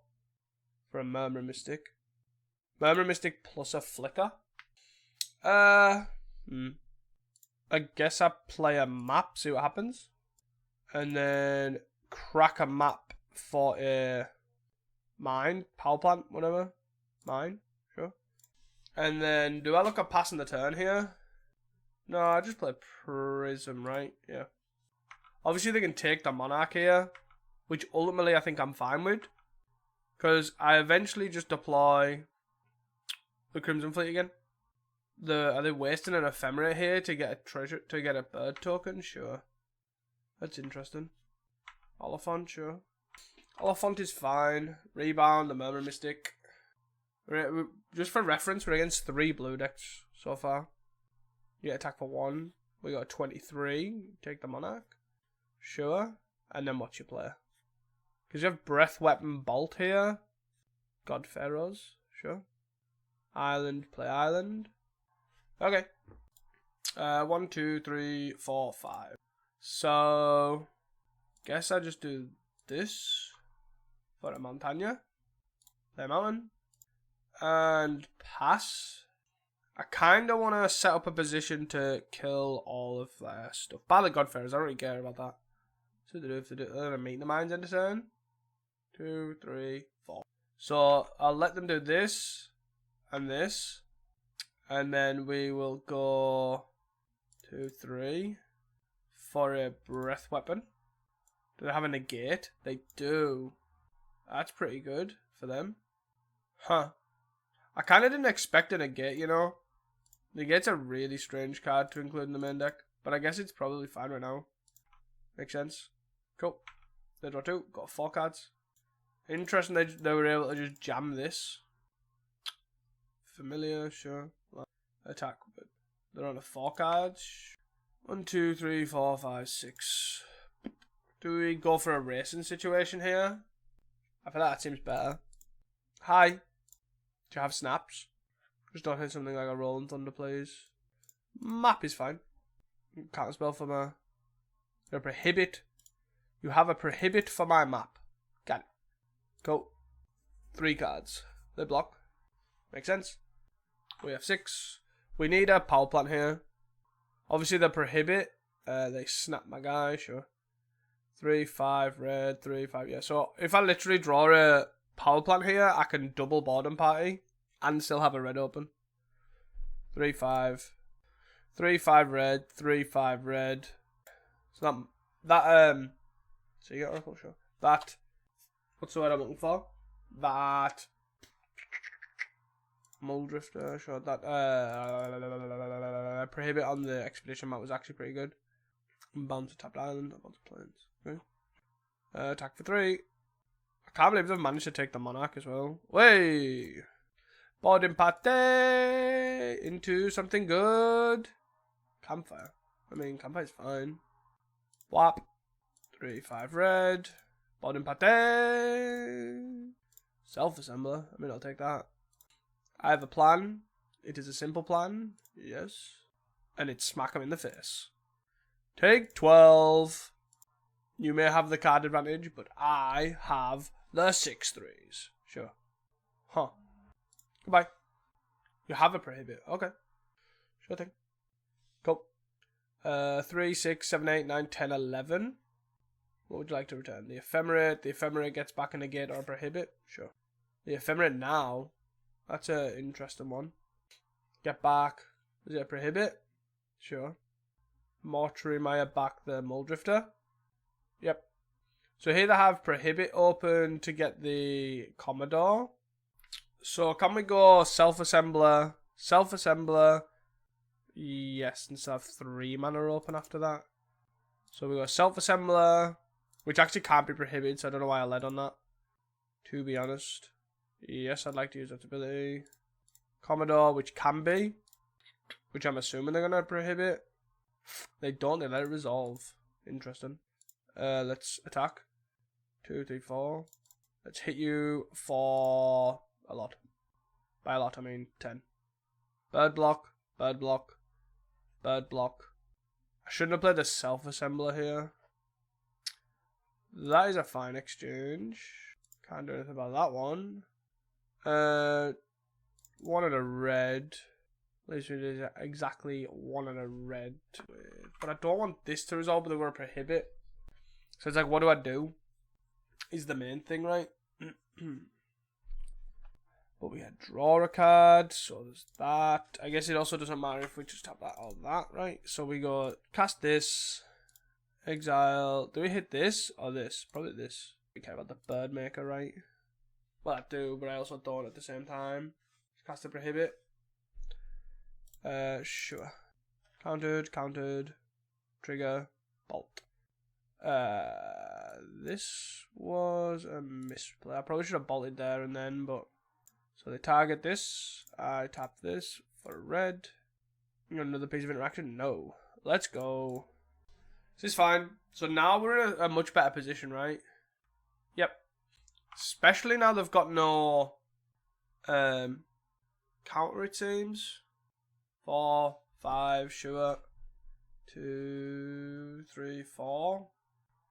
Speaker 1: for a Murmur Mystic. Murmur Mystic plus a Flicker. I guess I play a map, see what happens. And then crack a map for a mine, power plant, whatever. Mine, sure. And then, do I look at passing the turn here? No, I just play Prism, right? Yeah. Obviously, they can take the Monarch here, which ultimately I think I'm fine with. Because I eventually just deploy the Crimson Fleet again. Are they wasting an Ephemera here to get a treasure, to get a bird token? Sure. That's interesting. Oliphant, sure. Oliphant is fine. Rebound, the Murmur Mystic. Just for reference, we're against 3 blue decks so far. You get attack for 1. We got a 23. Take the Monarch. Sure. And then what's your play? Because you have Breath Weapon Bolt here. God Pharaohs. Sure. Island, play Island. Okay. 1, 2, 3, 4, 5. So, guess I just do this for a Montagna. Play Mountain. And pass. I kind of want to set up a position to kill all of their stuff. By the Godfathers, I don't really care about that. So they're going to meet the mines end of turn. 2, 3, 4. So I'll let them do this and this. And then we will go 2, 3 for a breath weapon. Do they have a negate? They do. That's pretty good for them. Huh. I kind of didn't expect a negate, you know. Negate's a really strange card to include in the main deck. But I guess it's probably fine right now. Makes sense. Cool. They draw 2. Got 4 cards. Interesting they were able to just jam this. Familiar, sure. Attack. But they're on the 4 cards. 1, 2, 3, 4, 5, 6. Do we go for a racing situation here? I feel like that seems better. Hi. Do you have snaps? Just don't hit something like a Rolling Thunder, please. Map is fine. Counter spell for my. Gonna prohibit. You have a prohibit for my map. Got it. Go. 3 cards. They block. Makes sense. We have 6. We need a power plant here. Obviously the prohibit. They snap my guy, sure. 3, 5, red, 3, 5, yeah. So if I literally draw a power plant here, I can double boredom party and still have a red open. 3, 5. 3, 5 red, 3, 5 red. So so you got Oracle, sure. That, what's the word I'm looking for? That, Mole Drifter, sure. That, prohibit on the expedition map was actually pretty good. Bound to tapped island, bound to planes. Okay. Attack for 3. I can't believe they've managed to take the monarch as well. Way! Board empate into something good. Campfire. I mean, campfire's fine. Whap. 3, 5 red. Board empate. Self-assembler. I mean, I'll take that. I have a plan. It is a simple plan. Yes. And it's smack him in the face. Take 12. You may have the card advantage, but I have the 6 3s. Sure. Huh. Goodbye. You have a prohibit. Okay. Sure thing. Cool. 3, 6, 7, 8, 9, 10, 11. What would you like to return? The ephemerate. The ephemerate gets back a negate or a prohibit. Sure. The ephemerate now. That's an interesting one. Get back. Is it a prohibit? Sure. Mortuary Maya back the Mole Drifter. Yep. So here they have prohibit open to get the Commodore. So can we go self-assembler? Self-assembler. Yes, instead of 3 mana open after that. So we go self-assembler, which actually can't be prohibited, so I don't know why I led on that. To be honest. Yes, I'd like to use that ability. Commodore, which can be. Which I'm assuming they're going to prohibit. They don't, they let it resolve. Interesting. Let's attack. 2, 3, 4. Let's hit you for a lot. By a lot, I mean 10. Bird block, bird block, bird block. I shouldn't have played the self-assembler here. That is a fine exchange. Can't do anything about that one. One and a red. At least it is exactly 1 and a red. But I don't want this to resolve, but they're going to prohibit. So it's like, what do I do? Is the main thing, right? But we had draw a card, so there's that. I guess it also doesn't matter if we just have that or that, right? So we go cast this, exile. Do we hit this or this? Probably this. We care about the bird maker, right? Well, I do, but I also don't at the same time. Cast the prohibit. Sure. Countered, countered. Trigger, bolt. This was a misplay. I probably should have bolted there and then, but so they target this. I tap this for red. Another piece of interaction. No. Let's go. This is fine. So now we're in a much better position, right? Yep. Especially now they've got no counter, it seems. 4, 5, sure. 2, 3, 4.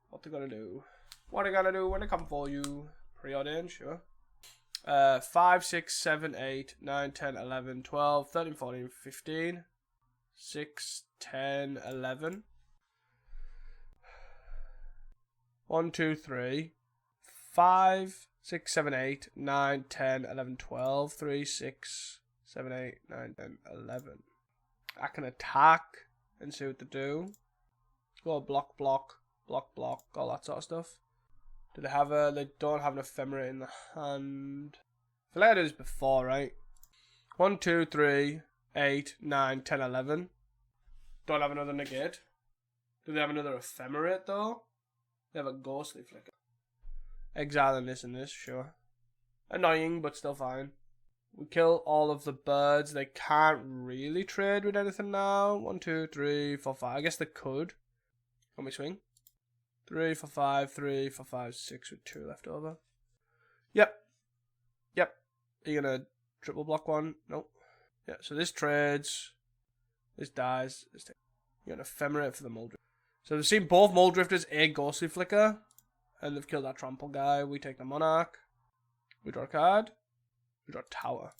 Speaker 1: What they gonna do? What are they gonna do when they come for you? Preordained, sure. 5, 6, 7, 8, 9, 10, 11, 12, 13, 14, 15. 6, 10, 11. 1, 2, 3. 5, 6, 7, 8, 9, 10, 11, 12. 3, 6, 7, 8, 9, 10, 11. I can attack and see what to do. Go block, block, block, block, all that sort of stuff. Do they have a... They don't have an ephemerate in the hand. I feel like I did this before, right? 1, 2, 3, 8, 9, 10, 11. Don't have another negate. Do they have another ephemerate, though? They have a ghostly flicker. Exiling this and this, sure. Annoying, but still fine. We kill all of the birds. They can't really trade with anything now. 1, 2, 3, 4, 5. I guess they could. Can we swing? 3, 4, 5, 3, 4, 5, 6 with 2 left over. Yep. Yep. Are you gonna triple block one? Nope. Yeah, so this trades. This dies. You got an ephemerate for the Muldra. So we've seen both Mole Drifters, a Ghostly Flicker, and they've killed that Trample guy. We take the Monarch. We draw a card. We draw a Tower.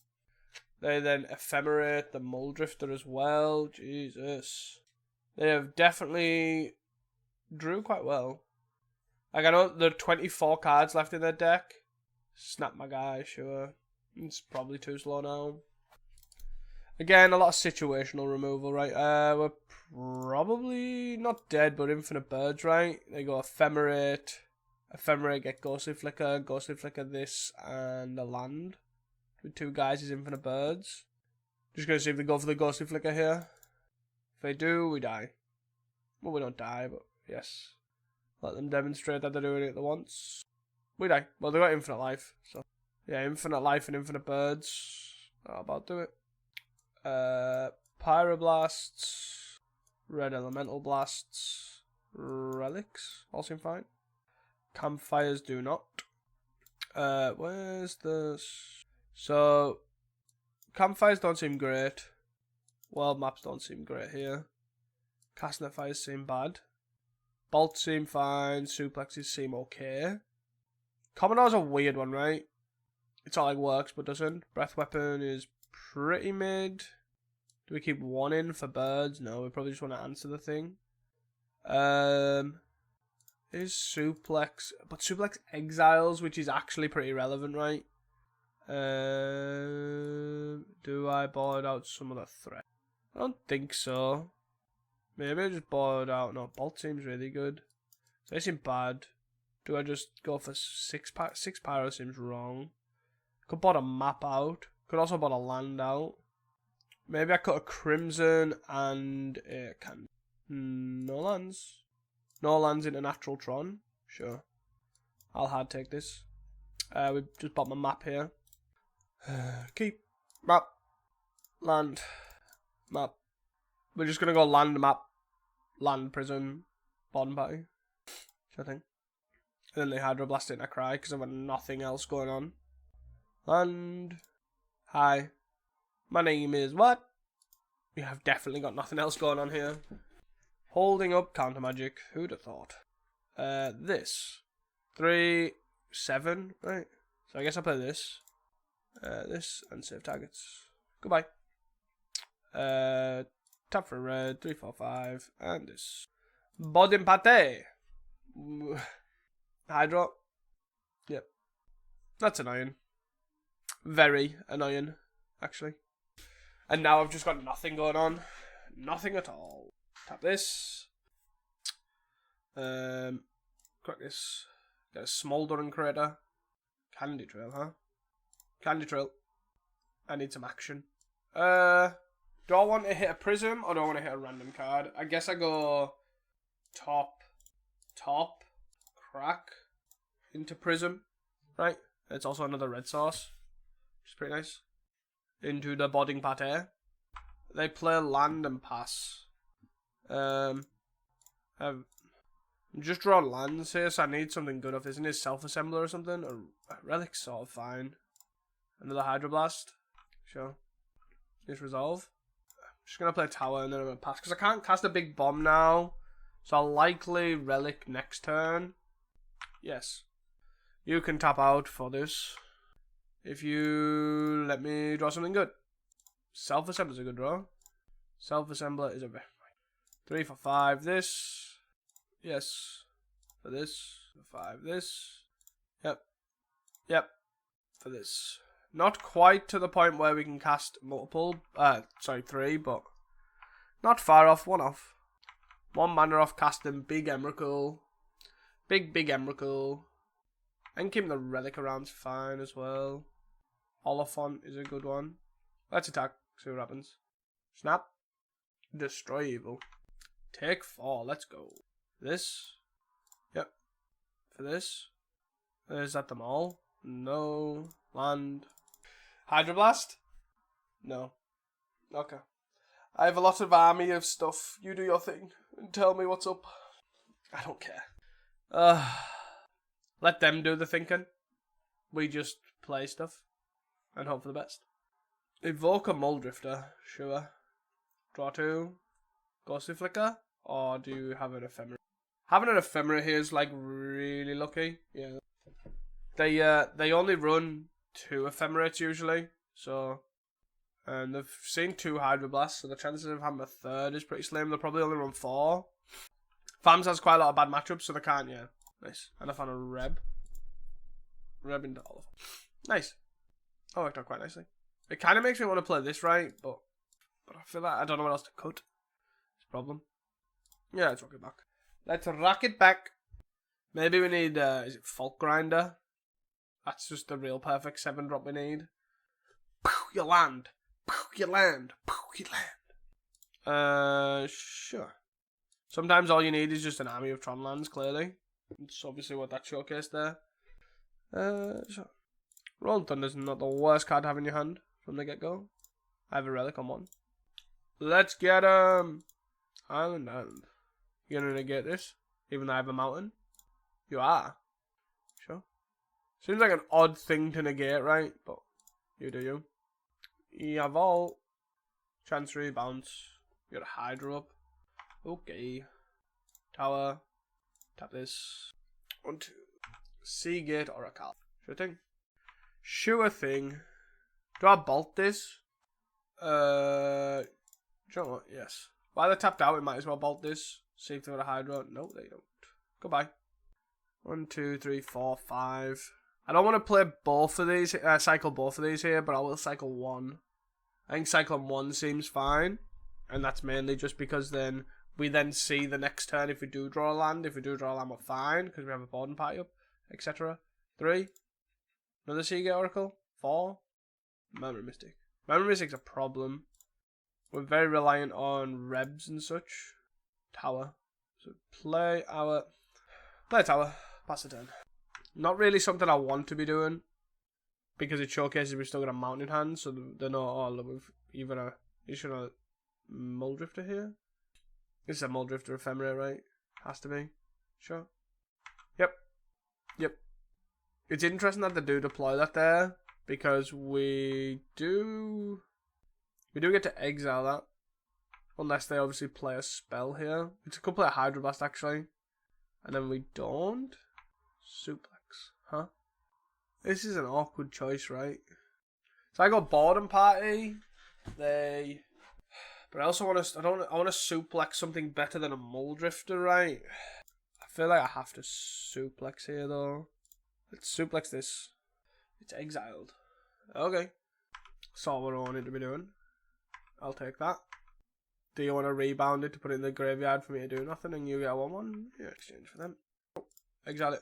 Speaker 1: They then Ephemerate the Mole Drifter as well. Jesus. They have definitely drew quite well. Like, I know there are 24 cards left in their deck. Snap my guy, sure. It's probably too slow now. Again, a lot of situational removal, right? We're probably not dead, but Infinite Birds, right? They go Ephemerate. Ephemerate, get Ghostly Flicker this, and a land. With 2 guys is Infinite Birds. Just gonna see if they go for the Ghostly Flicker here. If they do, we die. Well, we don't die, but yes. Let them demonstrate that they're doing it at once. We die. Well, they got Infinite Life, so. Yeah, Infinite Life and Infinite Birds. How about do it? Pyroblasts. Red Elemental Blasts. Relics. All seem fine. Campfires do not. Where's this? So, campfires don't seem great. World maps don't seem great here. Castnet fires seem bad. Bolts seem fine. Suplexes seem okay. Commodore's a weird one, right? It's all like works but doesn't. Breath Weapon is pretty mid. Do we keep 1 in for birds? No, we probably just want to answer the thing. Is Suplex, but Suplex exiles, which is actually pretty relevant, right? Do I board out some of the threat? I don't think so. Maybe I just board out. No, Bolt seems really good. They seem bad. Do I just go for 6 Pyro seems wrong. Could board a map out. Could also board a land out. Maybe I cut a Crimson and a can. No lands. No lands into Natural Tron. Sure. I'll hard take this. We just bought my map here. Keep. Map. Land. Map. We're just gonna go land map. Land prison. Bond party. Sure thing. And then they Hydroblast it and I cry because I've got nothing else going on. Land. Hi. My name is what? We have definitely got nothing else going on here. Holding up counter magic. Who'd have thought? This. 3, 7, right? So I guess I'll play this. This and save targets. Goodbye. Tap for red. 3, 4, 5. And this. Bodin Pate. Hydro. Yep. That's annoying. Very annoying, actually. And now I've just got nothing going on. Nothing at all. Tap this. Crack this. Get a Smoldering Crater. Candy Trail, huh? Candy Trail. I need some action. Do I want to hit a Prism or do I want to hit a random card? I guess I go top, crack into Prism, right? It's also another red source, which is pretty nice. Into the Bodding Pate. They play land and pass. I've just drawn lands here, so I need something good off. Isn't it Self-Assembler or something? Or Relic's sort of fine. Another Hydroblast. Sure. Just resolve. I'm just gonna play Tower and then I'm gonna pass. Because I can't cast a big bomb now. So I'll likely Relic next turn. Yes. You can tap out for this. If you let me draw something good. Self-Assembler is a good draw. Self-Assembler is a very 3 for 5. This. Yes. For this. For 5. This. Yep. Yep. For this. Not quite to the point where we can cast multiple. 3, but not far off. 1 off. 1 mana off casting Big Emrakul. Big Emrakul. And keeping the Relic around's fine as well. Oliphant is a good one. Let's attack. See what happens. Snap. Destroy evil. Take 4. Let's go. This. Yep. For this. Is that them all? No. Land. Hydroblast? No. Okay. I have a lot of army of stuff. You do your thing. And tell me what's up. I don't care. Let them do the thinking. We just play stuff. And hope for the best. Evoke a Mole Drifter. Sure. Draw 2. Ghostly Flicker. Or do you have an ephemera? Having an ephemera here is like really lucky. Yeah. They only run 2 ephemerates usually, so and they've seen 2 hydroblasts, so the chances of having a 3rd is pretty slim. They'll probably only run 4. Fams has quite a lot of bad matchups, so they can't. Yeah, nice. And I found a Reb into all of them. Nice. That worked out quite nicely. It kind of makes me want to play this right, but I feel like I don't know what else to cut. It's a problem. Yeah, let's rock it back. Let's rock it back. Maybe we need, is it Fault Grinder? That's just the real perfect 7-drop we need. Poof, you land. Poof, you land. Poof, you land. Sure. Sometimes all you need is just an army of Tron lands, clearly. It's obviously what that showcased there. Sure. Rolling Thunder's not the worst card to have in your hand from the get-go. I have a relic on 1. Let's get, Island. You gonna negate this? Even though I have a mountain? You are. Sure. Seems like an odd thing to negate, right? But you do you. Yeah, Vault. Chancery, bounce. You got a Hydra up. Okay. Tower. Tap this. 1, 2. Seagate or a Cal. Sure thing. Sure thing. Do I bolt this? Do you know what? Yes. While they're tapped out, we might as well bolt this. See if they've got a Hydra. No, they don't. Goodbye. 1, 2, 3, 4, 5. I don't want to play both of these, cycle both of these here, but I will cycle 1. I think cycling 1 seems fine. And that's mainly just because then we then see the next turn if we do draw a land. If we do draw a land, we're fine, because we have a boarding party up, etc. 3. Another Seagate Oracle. 4. Memory Mystic. Memory Mystic's a problem. We're very reliant on Rebs and such. Tower. So play tower. Pass the turn. Not really something I want to be doing. Because it showcases we've still got a mountain in hand. So they're not all with even a... You should have a Muldrifter here. This is a Muldrifter Ephemera, right? Has to be. Sure. Yep. It's interesting that they do deploy that there. Because we do get to exile that. Unless they obviously play a spell here. It's a could play a Hydroblast actually. And then we don't. Suplex. Huh? This is an awkward choice, right? So I got Boredom Party. But I also want to... I want to suplex something better than a Muldrifter, right? I feel like I have to suplex here though. Let's suplex this. It's exiled. Okay. Saw what I wanted to be doing. I'll take that. Do you want to rebound it to put it in the graveyard for me to do nothing and you get a 1-1? Yeah, exchange for them. Exile it.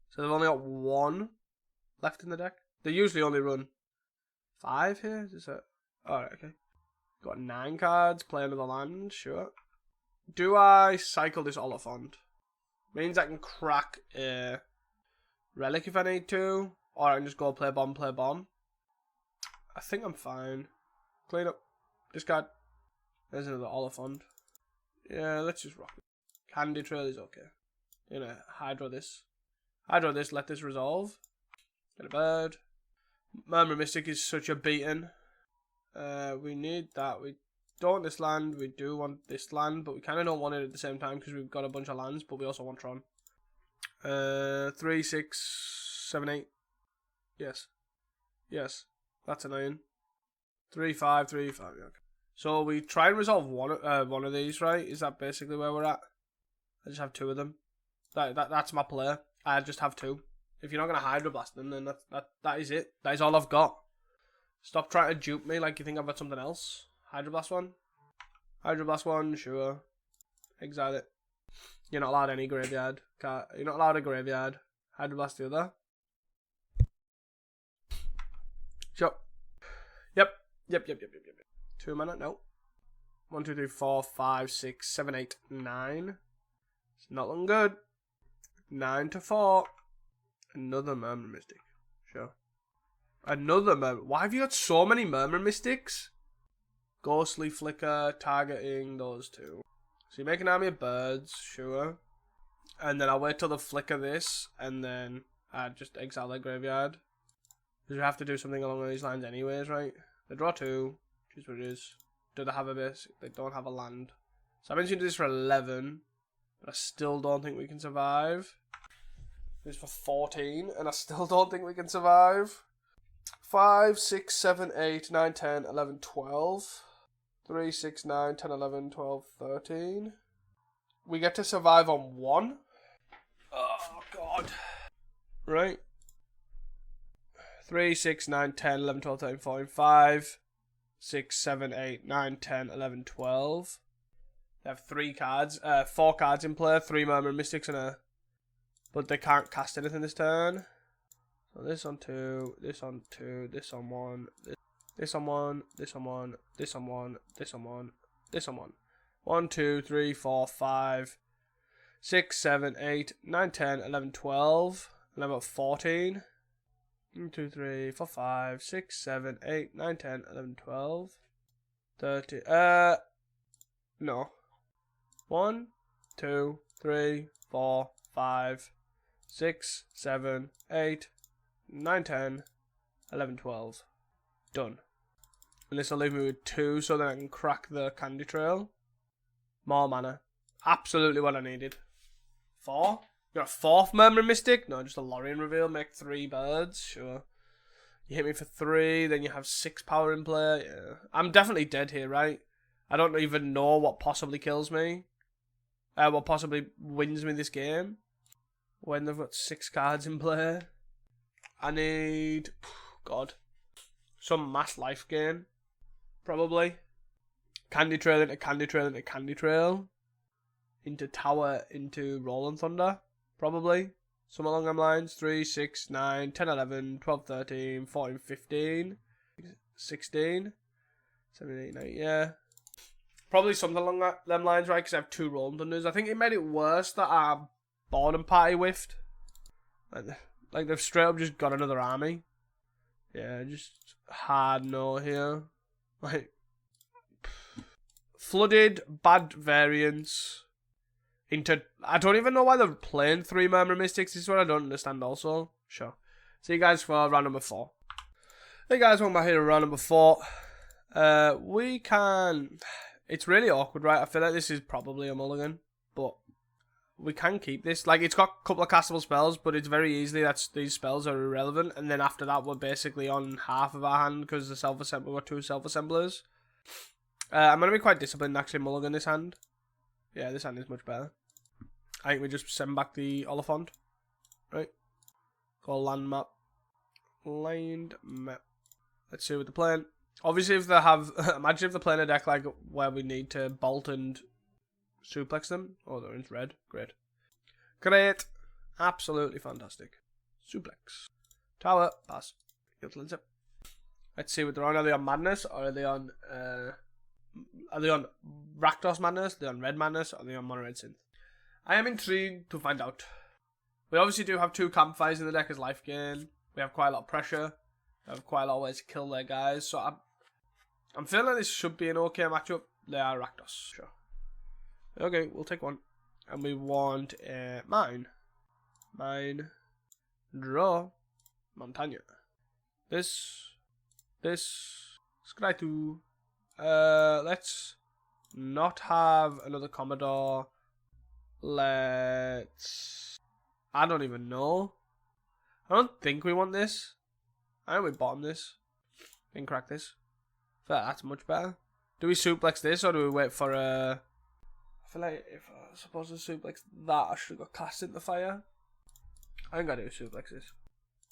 Speaker 1: So they've only got 1 left in the deck. They usually only run 5 here. Is that... Alright, okay. Got 9 cards. Play another land. Sure. Do I cycle this Oliphant? Means I can crack a Relic if I need to. Or I can just go play bomb. I think I'm fine. Clean up. Discard. There's another Oliphant. Yeah, let's just rock it. Candy Trail is okay. You know, Hydro this. Let this resolve. Get a bird. Murmur Mystic is such a beating. We need that. We don't want this land. We do want this land, but we kind of don't want it at the same time because we've got a bunch of lands, but we also want Tron. 3, 6, 7, 8. Yes. That's annoying. 3, 5, 3, 5. Okay. So we try and resolve one of these, right? Is that basically where we're at? I just have 2 of them. That's my play. I just have 2. If you're not gonna Hydroblast them, then that is it. That is all I've got. Stop trying to dupe me like you think I've got something else. Hydroblast 1. Hydroblast 1, sure. Exile it. You're not allowed any graveyard. You're not allowed a graveyard. Hydroblast the other. Sure. Yep. 2 mana? No. 1, 2, 3, 4, 5, 6, 7, 8, 9. It's not looking good. 9 to 4. Another Murmur Mystic. Sure. Another Murmur. Why have you got so many Murmur Mystics? Ghostly Flicker, targeting those 2. So you make an army of birds, sure. And then I'll wait till they flicker this, and then I just exile their graveyard. Because we have to do something along these lines anyways, right? They draw 2. Choose what it is. Do they have a base? They don't have a land. So I mentioned this for 11, but I still don't think we can survive. This for 14, and I still don't think we can survive. 5, 6, 7, 8, 9, 10, 11, 12. 3, 6, 9, 10, 11, 12, 13. We get to survive on 1. Oh, God. Right. 3, 6, 9, 10, 11, 12, 13, 14, 5, 6, 7, 8, 9, 10, 11, 12. They have 4 cards in play, 3 Murmuring Mystics and a... But they can't cast anything this turn. So this on 2, this on 2, this on 1, this on 1, this on 1, this on 1, this on 1, this on 1. 1, 2, 3, 4, 5, 6, 7, 8, 9, 10, 11, 12. And I've got 14. 1, 2, 3, 4, 5, 6, 7, 8, 9, 10, 11, 12. 30. No. 1, 2, 3, 4, 5, 6, 7, 8, 9, 10, 11, 12. Done. And this will leave me with 2 so that I can crack the Candy Trail. More mana. Absolutely what I needed. 4. You got a 4th Murmuring Mystic? No, just a Lorien reveal. Make 3 birds. Sure. You hit me for 3, then you have 6 power in play. Yeah. I'm definitely dead here, right? I don't even know what possibly kills me. What possibly wins me this game. When they've got 6 cards in play. I need... God. Some mass life gain. Probably. Candy Trail into Candy Trail into Candy Trail. Into Tower into Rolling Thunder. Probably. Some along them lines. 3, 6, 9, 10, 11, 12, 13, 14, 15. 16. 17, 18, yeah. Probably something along them lines, right? Because I have 2 Rolling Thunders. I think it made it worse that our boredom party whiffed. Like they've straight up just got another army. Yeah, just hard no here. Like, flooded, bad variants. Into, I don't even know why they're playing 3 Murmuring Mystics. This is what I don't understand also. Sure. See you guys for round number 4. Hey guys, welcome back here to round number 4. We can... It's really awkward, right? I feel like this is probably a mulligan. But we can keep this. Like, it's got a couple of castable spells, but it's very easily that these spells are irrelevant. And then after that, we're basically on half of our hand because we've got 2 self-assemblers. I'm going to be quite disciplined actually mulligan this hand. Yeah, this hand is much better. I think we just send back the Oliphant. Right. Go land map. Land map. Let's see what they're playing. Obviously, if they have... imagine if they're playing a deck like where we need to bolt and suplex them. Oh, they're in red. Great. Great. Absolutely fantastic. Suplex. Tower. Pass. Let's see what they're on. Are they on Madness? Or are they on... Are they on Rakdos Madness? Are they on Red Madness? Or are they on Mono Red Synth? I am intrigued to find out. We obviously do have 2 campfires in the deck as life gain. We have quite a lot of pressure. We have quite a lot of ways to kill their guys. So I'm feeling like this should be an okay matchup. They are Rakdos. Sure. Okay, we'll take 1. And we want a mine. Mine. Draw. Montagna. This. Scry2. Let's not have another Commodore. Let's... I don't even know. I don't think we want this. I think we bottom this. Can crack this. I feel like that's much better. Do we suplex this or do we wait for a... I feel like if I was supposed to suplex that, I should have got cast into the fire. I think I do suplex this.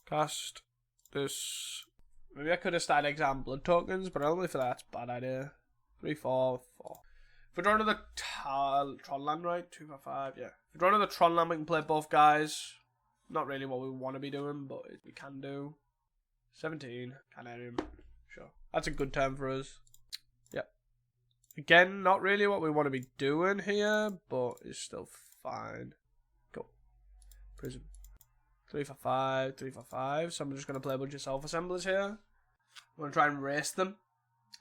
Speaker 1: Cast this. Maybe I could have started exam blood tokens, but I don't really feel like that's a bad idea. 3, 4, 4. If we draw another Tron land, right? 2, 4, 5, yeah. If we draw another Tron land, we can play both guys. Not really what we want to be doing, but we can do. 17, Canarium. Sure. That's a good turn for us. Yep. Again, not really what we want to be doing here, but it's still fine. Go. Prism. 3 for 5, 3 for 5. So I'm just going to play a bunch of self-assemblers here. I'm going to try and race them.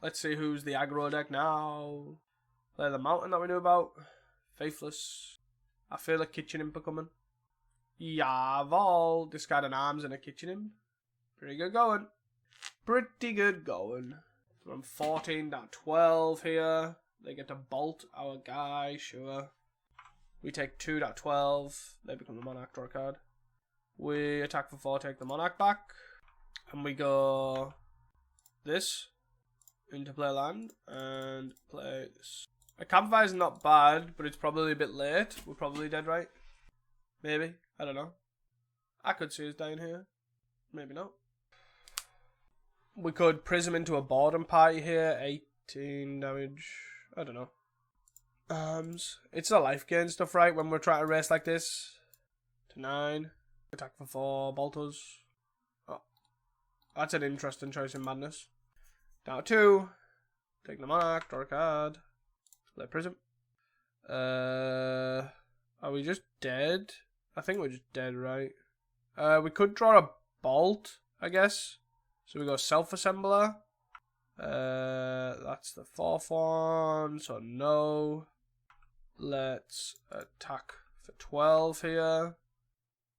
Speaker 1: Let's see who's the aggro deck now. Play the mountain that we knew about. Faithless. I feel a kitchen imp coming. Yaval. Discard an arms and a kitchen imp. Pretty good going. Pretty good going. From 14 down 12 here. They get to bolt our guy, sure. We take 2 at 12. They become the Monarch, draw a card. We attack for 4, take the Monarch back. And we go this into play land and play this. A campfire is not bad, but it's probably a bit late. We're probably dead, right? Maybe. I don't know. I could see us dying here. Maybe not. We could prism into a boredom party here. 18 damage. I don't know. It's a life gain stuff, right? When we're trying to race like this. To 9. Attack for 4. Bolters. Oh. That's an interesting choice in Madness. Down to 2. Take the Monarch. Draw a card. Play Prism. Are we just dead? I think we're just dead, right? We could draw a Bolt, I guess. So we go Self-Assembler. That's the 4th one, so no. Let's attack for 12 here.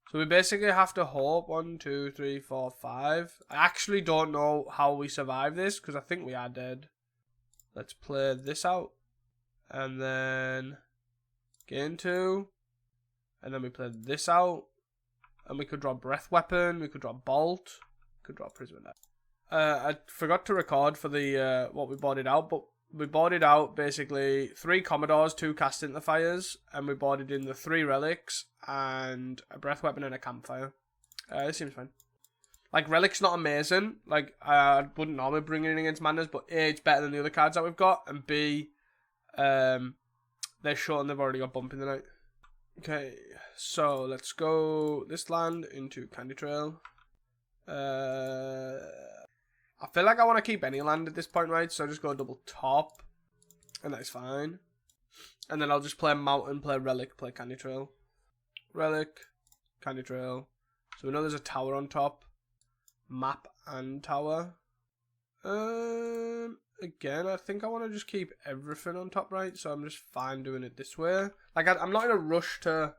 Speaker 1: So we basically have to hope 1, 2, 3, 4, 5. I actually don't know how we survive this because I think we are dead. Let's play this out. And then gain 2. And then we play this out. And we could draw Breath Weapon. We could draw Bolt. We could draw Prism. I forgot to record for the what we boarded out, but we boarded out basically 3 Commodores, 2 Cast into Fires, and we boarded in the 3 Relics and a Breath Weapon and a Campfire. This seems fine. Like, Relic's not amazing. Like, I wouldn't normally bring it in against Madness, but A, it's better than the other cards that we've got, and B, they're short and they've already got Bump in the Night. Okay, so let's go this land into Candy Trail. I feel like I want to keep any land at this point, right? So just go double top, and that's fine. And then I'll just play Mountain, play Relic, play Candy Trail. Relic, Candy Trail. So we know there's a tower on top. Map and tower. Again, I think I want to just keep everything on top, right? So I'm just fine doing it this way. Like, I'm not in a rush to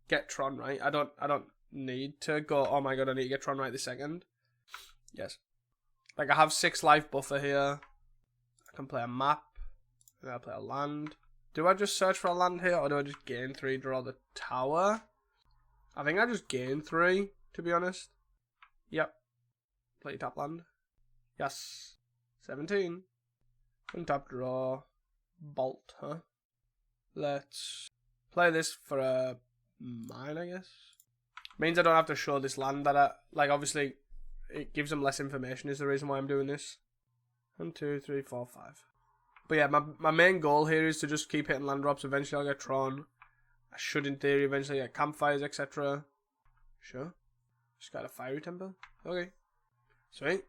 Speaker 1: get Tron right. I don't need to go, oh my god, I need to get Tron right this second. Yes. Like, I have 6 life buffer here. I can play a map. And then I'll play a land. Do I just search for a land here, or do I just gain 3, draw the tower? I think I just gain 3, to be honest. Yep. Play top land. Yes. 17. Untap, draw. Bolt, huh? Let's play this for a mine, I guess. Means I don't have to show this land that I... Like, obviously, it gives them less information is the reason why I'm doing this. 1, 2, 3, 4, 5. But yeah, my main goal here is to just keep hitting land drops. Eventually I'll get Tron. I should, in theory, eventually get campfires, etc. Sure. Just got a fiery temple. Okay. Sweet.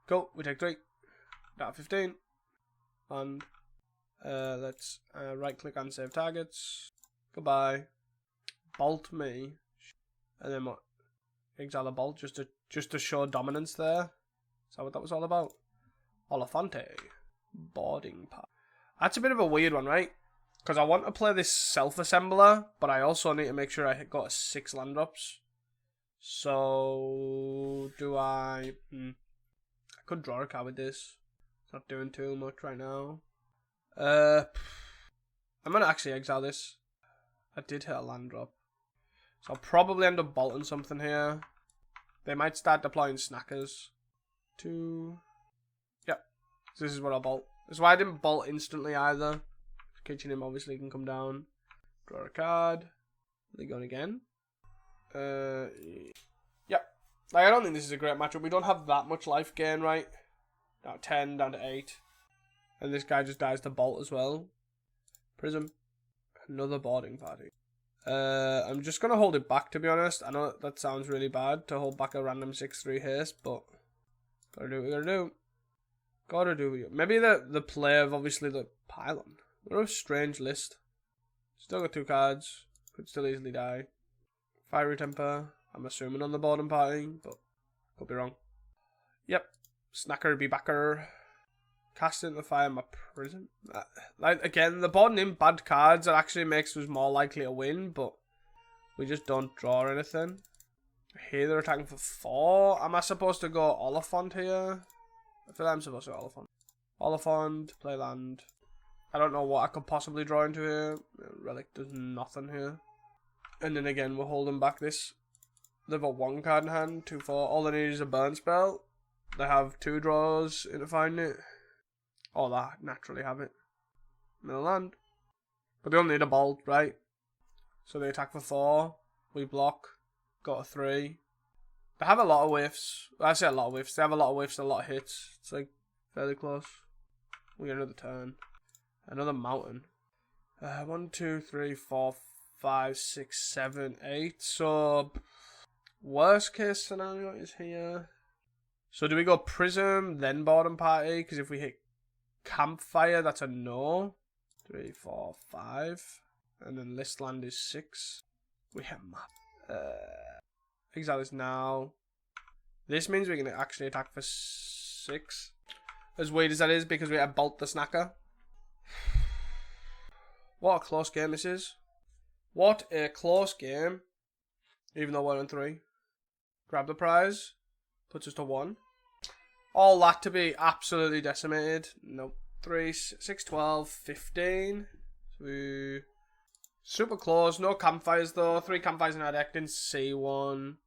Speaker 1: Cool. We take 3. Down 15. And let's right click and save targets. Goodbye. Bolt me. And then what? Exile a bolt just to show dominance there. Is that what that was all about? Olafante. Boarding path. That's a bit of a weird one, right? Because I want to play this self-assembler, but I also need to make sure I got 6 land drops. So, do I... I could draw a card with this. It's not doing too much right now. I'm going to actually exile this. I did hit a land drop. So I'll probably end up bolting something here. They might start deploying snackers. 2... Yep. So this is what I'll bolt. That's why I didn't bolt instantly either. Kitchen him obviously can come down. Draw a card. Are they going again? Yep. Like, I don't think this is a great matchup. We don't have that much life gain, right? Down 10, down to 8. And this guy just dies to bolt as well. Prism. Another boarding party. I'm just going to hold it back, to be honest. I know that sounds really bad to hold back a random 6-3 haste, but gotta do what we gotta do. Gotta do what we... Maybe the play of, obviously, the pylon. What a strange list. Still got 2 cards. Could still easily die. Fiery Temper. I'm assuming on the bottom party, but could be wrong. Yep. Snacker be backer. Cast into fire my prison. Like, again, the bottom in bad cards that actually makes us more likely to win, but we just don't draw anything. Here they're attacking for 4. Am I supposed to go Oliphant here? I feel like I'm supposed to go Oliphant. Oliphant, play land. I don't know what I could possibly draw into here. Relic does nothing here. And then again, we're holding back this. They've got 1 card in hand, 2, 4. All they need is a burn spell. They have 2 draws into finding it. Or they naturally have it. Middle land. But they only need a bolt, right? So they attack for 4. We block. Got a 3. They have a lot of whiffs. I say a lot of whiffs. They have a lot of whiffs and a lot of hits. It's like fairly close. We get another turn. Another mountain. 1, 2, 3, 4, 5, 6, 7, 8. So worst case scenario is here. So do we go Prism, then Boredom Party? Because if we hit Campfire, that's a no. 3, 4, 5. And then List Land is 6. We hit Map. Exile this now. This means we can actually attack for 6. As weird as that is, because we have Bolt the Snacker. What a close game this is. What a close game. Even though we're in 3. Grab the prize. Puts us to 1. All that to be absolutely decimated. Nope. 3, 6, 12, 15. So super close. No campfires though. 3 campfires in our deck. Didn't see one.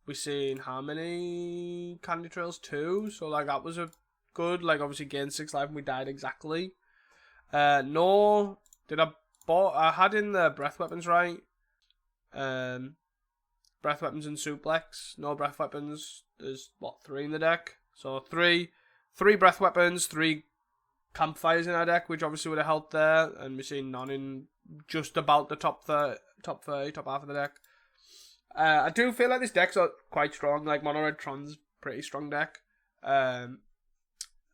Speaker 1: We seen how many candy trails? 2. So like that was a good. Like obviously gained 6 life and we died exactly. No. Did I had in the breath weapons right? Breath weapons and suplex. No breath weapons. There's what 3 in the deck. So 3 breath weapons, 3 campfires in our deck, which obviously would have helped there. And we're seeing none in just about the top 30, top half of the deck. I do feel like this deck's quite strong. Like Mono Red Tron's pretty strong deck. I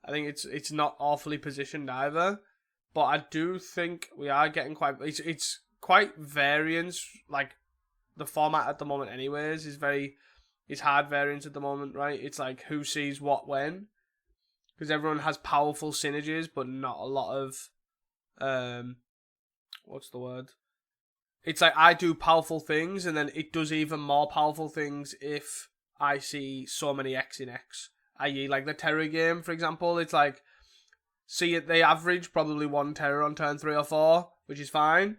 Speaker 1: think it's not awfully positioned either. But I do think we are getting quite... It's quite variance. Like, the format at the moment anyways is very... It's hard variance at the moment, right? It's like who sees what when. Because everyone has powerful synergies, but not a lot of... what's the word? It's like I do powerful things, and then it does even more powerful things if I see so many X in X. I.e. like the Terror game, for example. It's like... See it, they average probably 1 terror on turn 3 or 4, which is fine.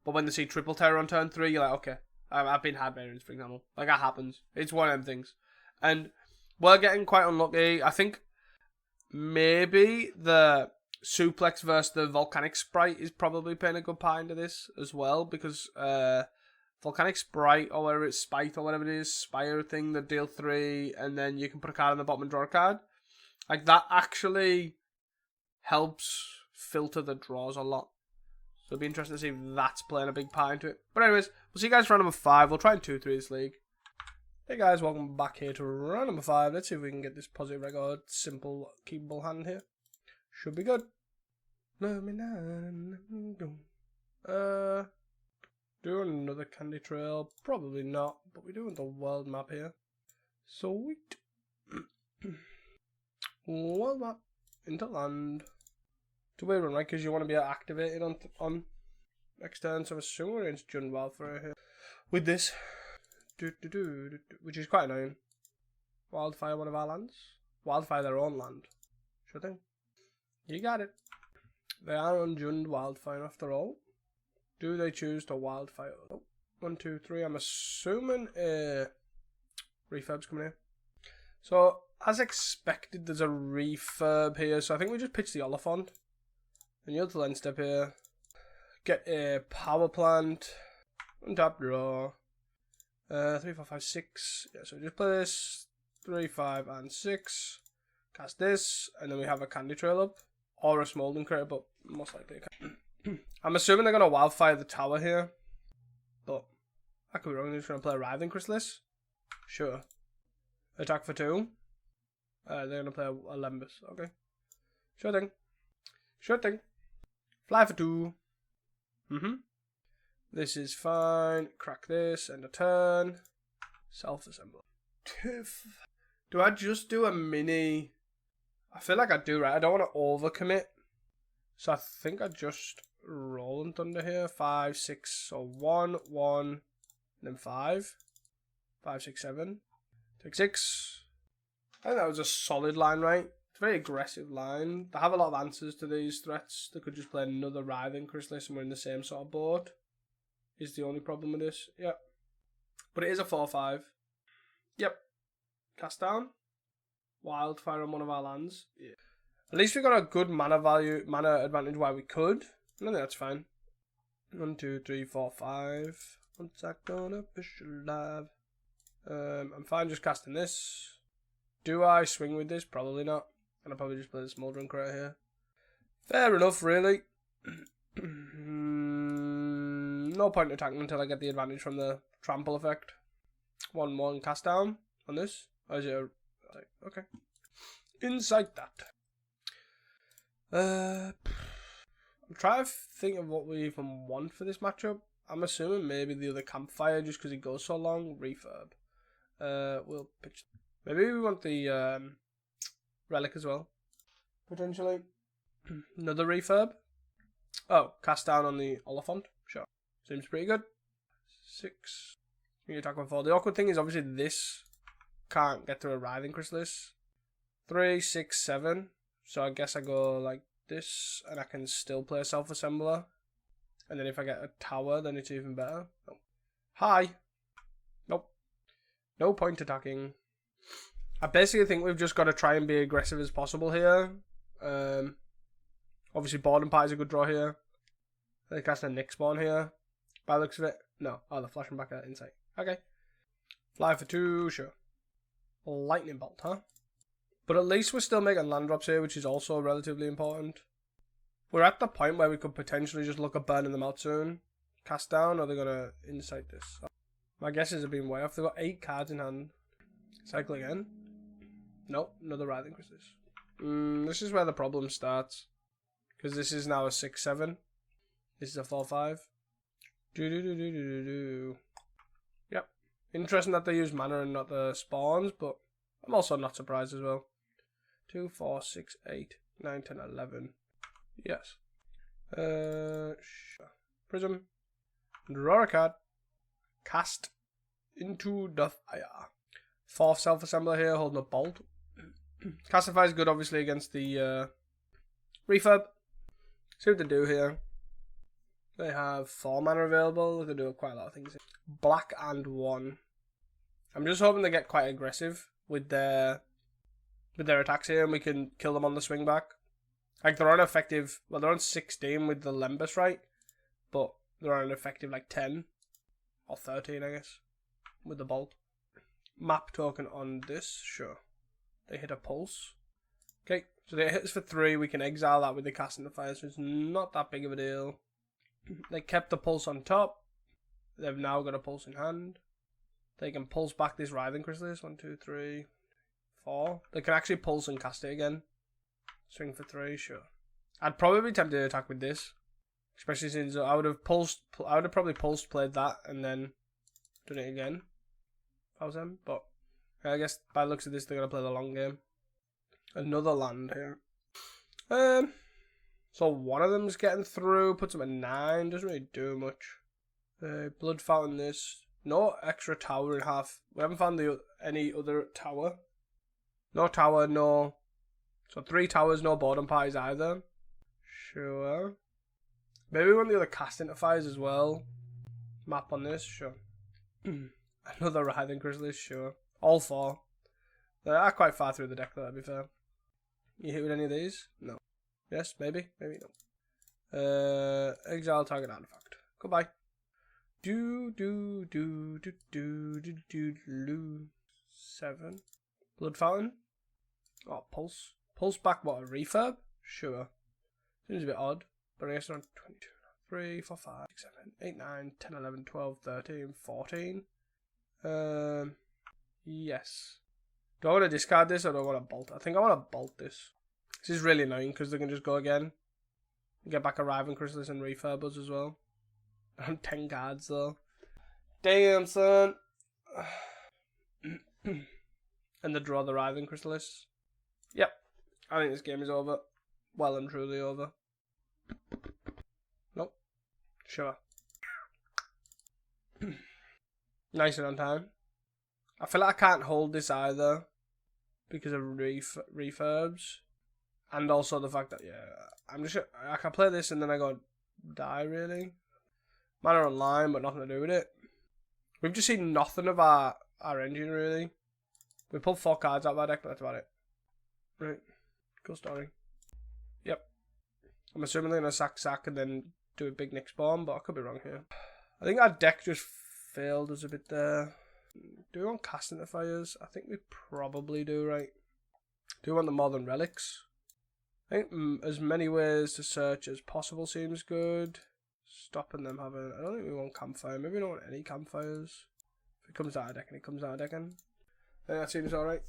Speaker 1: But when they see triple terror on turn 3, you're like, okay, I've been hard variance, for example. Like, that happens. It's one of them things. And we're getting quite unlucky. I think maybe the Suplex versus the Volcanic Sprite is probably playing a good part into this as well. Because Volcanic Sprite, or whatever it's Spite, or whatever it is, Spire thing that deal 3, and then you can put a card on the bottom and draw a card. Like, that actually... helps filter the draws a lot. So it'll be interesting to see if that's playing a big part into it. But anyways, we'll see you guys for round number 5. We'll try and 2-3 this league. Hey guys, welcome back here to round number 5. Let's see if we can get this positive record. Simple, keepable hand here. Should be good. Do another candy trail. Probably not, but we do want the world map here. Sweet. World map. Into land. It's a weird one, right? Because you want to be activated on next turn. So I'm assuming we're against Jund Wildfire here. With this. Which is quite annoying. Wildfire one of our lands. Wildfire their own land. Sure thing. You got it. They are on Jund Wildfire after all. Do they choose to Wildfire? Oh, 1, 2, 3. I'm assuming Refurb's coming here. So, as expected, there's a refurb here. So I think we just pitch the Oliphant. And you'll to end step here. Get a power plant. Untap draw. 3, 4, 5, 6. Yeah, so just play this. 3, 5, and 6. Cast this. And then we have a candy trail up. Or a Smolden Crater, but most likely a candy. I'm assuming they're going to Wildfire the tower here. But I could be wrong. They're just going to play a Writhing Chrysalis. Sure. Attack for 2. They're going to play a Lembus. Okay. Sure thing. Sure thing. Fly for 2. This is fine. Crack this. End of turn. Self-assemble. Do I just do a mini... I feel like I do, right? I don't want to overcommit. So I think I just roll and thunder here. 5, 6. So 1, 1. And then 5. 5, 6, 7. Take 6. I think that was a solid line, right? It's a very aggressive line. They have a lot of answers to these threats. They could just play another Writhing Chrysalis and we're in the same sort of board. Is the only problem with this. Yep. But it is a 4/5. Yep. Cast down. Wildfire on one of our lands. Yeah. At least we got a good mana advantage while we could. I think that's fine. 1, 2, 3, 4, 5. Once I gonna push alive. I'm fine just casting this. Do I swing with this? Probably not. And I'll probably just play the Smoldering Crater here. Fair enough, really. No point attacking until I get the advantage from the trample effect. 1/1 cast down on this. Or is it a... Okay. Inside that. I'm trying to think of what we even want for this matchup. I'm assuming maybe the other Campfire just because it goes so long. Refurb. We'll pitch... Maybe we want the Relic as well. Potentially. Another Refurb. Oh, cast down on the Oliphant. Sure. Seems pretty good. 6. You attack with 4. The awkward thing is obviously this can't get to a Writhing Chrysalis. 3, 6, 7. So I guess I go like this and I can still play a Self-Assembler. And then if I get a tower, then it's even better. Oh. Hi. Nope. No point attacking. I basically think we've just got to try and be aggressive as possible here. Obviously, Boredom Pie is a good draw here. They cast a Nick Spawn here. By the looks of it. No. Oh, they're flashing back at Insight. Okay. Fly for 2, sure. Lightning Bolt, huh? But at least we're still making land drops here, which is also relatively important. We're at the point where we could potentially just look at burning them out soon. Cast down, or they're going to Insight this. My guesses have been way off. They've got 8 cards in hand. Cycle again. Nope, another Writhing Chrysalis. This is where the problem starts. Because this is now a 6/7. This is a 4/5. Yep. Interesting that they use mana and not the spawns, but I'm also not surprised as well. 2, 4, 6, 8, 9, 10, 11. Yes. Prism. Draw a card. Cast into the fire. 4th Self-Assembler here, holding a Bolt. Castify is good, obviously, against the Refurb. See what they do here. They have 4 mana available. They can do quite a lot of things. Black and 1. I'm just hoping they get quite aggressive with their attacks here, and we can kill them on the swing back. Like, they're on effective... Well, they're on 16 with the Lembus, right? But they're on effective, like, 10. Or 13, I guess. With the Bolt. Map token on this, sure. They hit a Pulse. Okay, so they hit us for 3. We can exile that with the Cast into Fire, so it's not that big of a deal. They kept the Pulse on top. They've now got a Pulse in hand. They can pulse back this Writhing Chrysalis. 1, 2, 3, 4. They can actually pulse and cast it again. Swing for 3, sure. I'd probably be tempted to attack with this. Especially since I would have probably pulsed, played that, and then done it again. If I was them. But I guess by the looks of this, they're going to play the long game. Another land here. So one of them's getting through. Puts them at 9. Doesn't really do much. Blood Fountain this. No extra tower in half. We haven't found any other tower. No tower, no. So 3 towers, no Boredom Pies either. Sure. Maybe we want the other Cast into Fires as well. Map on this, sure. Another Writhing Chrysalis, sure. All 4. They are quite far through the deck though, to be fair. You hit with any of these? No. Yes, maybe, maybe no. Exile target artifact. Goodbye. 7. Blood Fountain. Oh, Pulse. Pulse back what, a Refurb? Sure. Seems a bit odd. But I guess around 22, 3, 4, 5, 6, 7, 8, 9, 10, 11, 12, 13, 14. Yes. Do I want to discard this or do I want to bolt? I think I want to bolt this. This is really annoying because they can just go again. Get back a Writhing Chrysalis and Refurb us as well. I'm 10 cards though. Damn, son. And they draw the Writhing Chrysalis. Yep. I think this game is over. Well and truly over. Nope. Sure. Nice and on time. I feel like I can't hold this either because of refurbs. And also the fact that, I can play this and then I go die, really. Mana online, but nothing to do with it. We've just seen nothing of our engine, really. We pulled 4 cards out of our deck, but that's about it. Right. Cool story. Yep. I'm assuming they're going to sack and then do a big Nick spawn, but I could be wrong here. I think our deck just failed us a bit there. Do we want casting the fires? I think we probably do, right? Do we want the more than relics? I think as many ways to search as possible seems good. Stopping them having... I don't think we want campfire. Maybe we don't want any campfires. If it comes out of decking, it comes out of decking. I think that seems alright.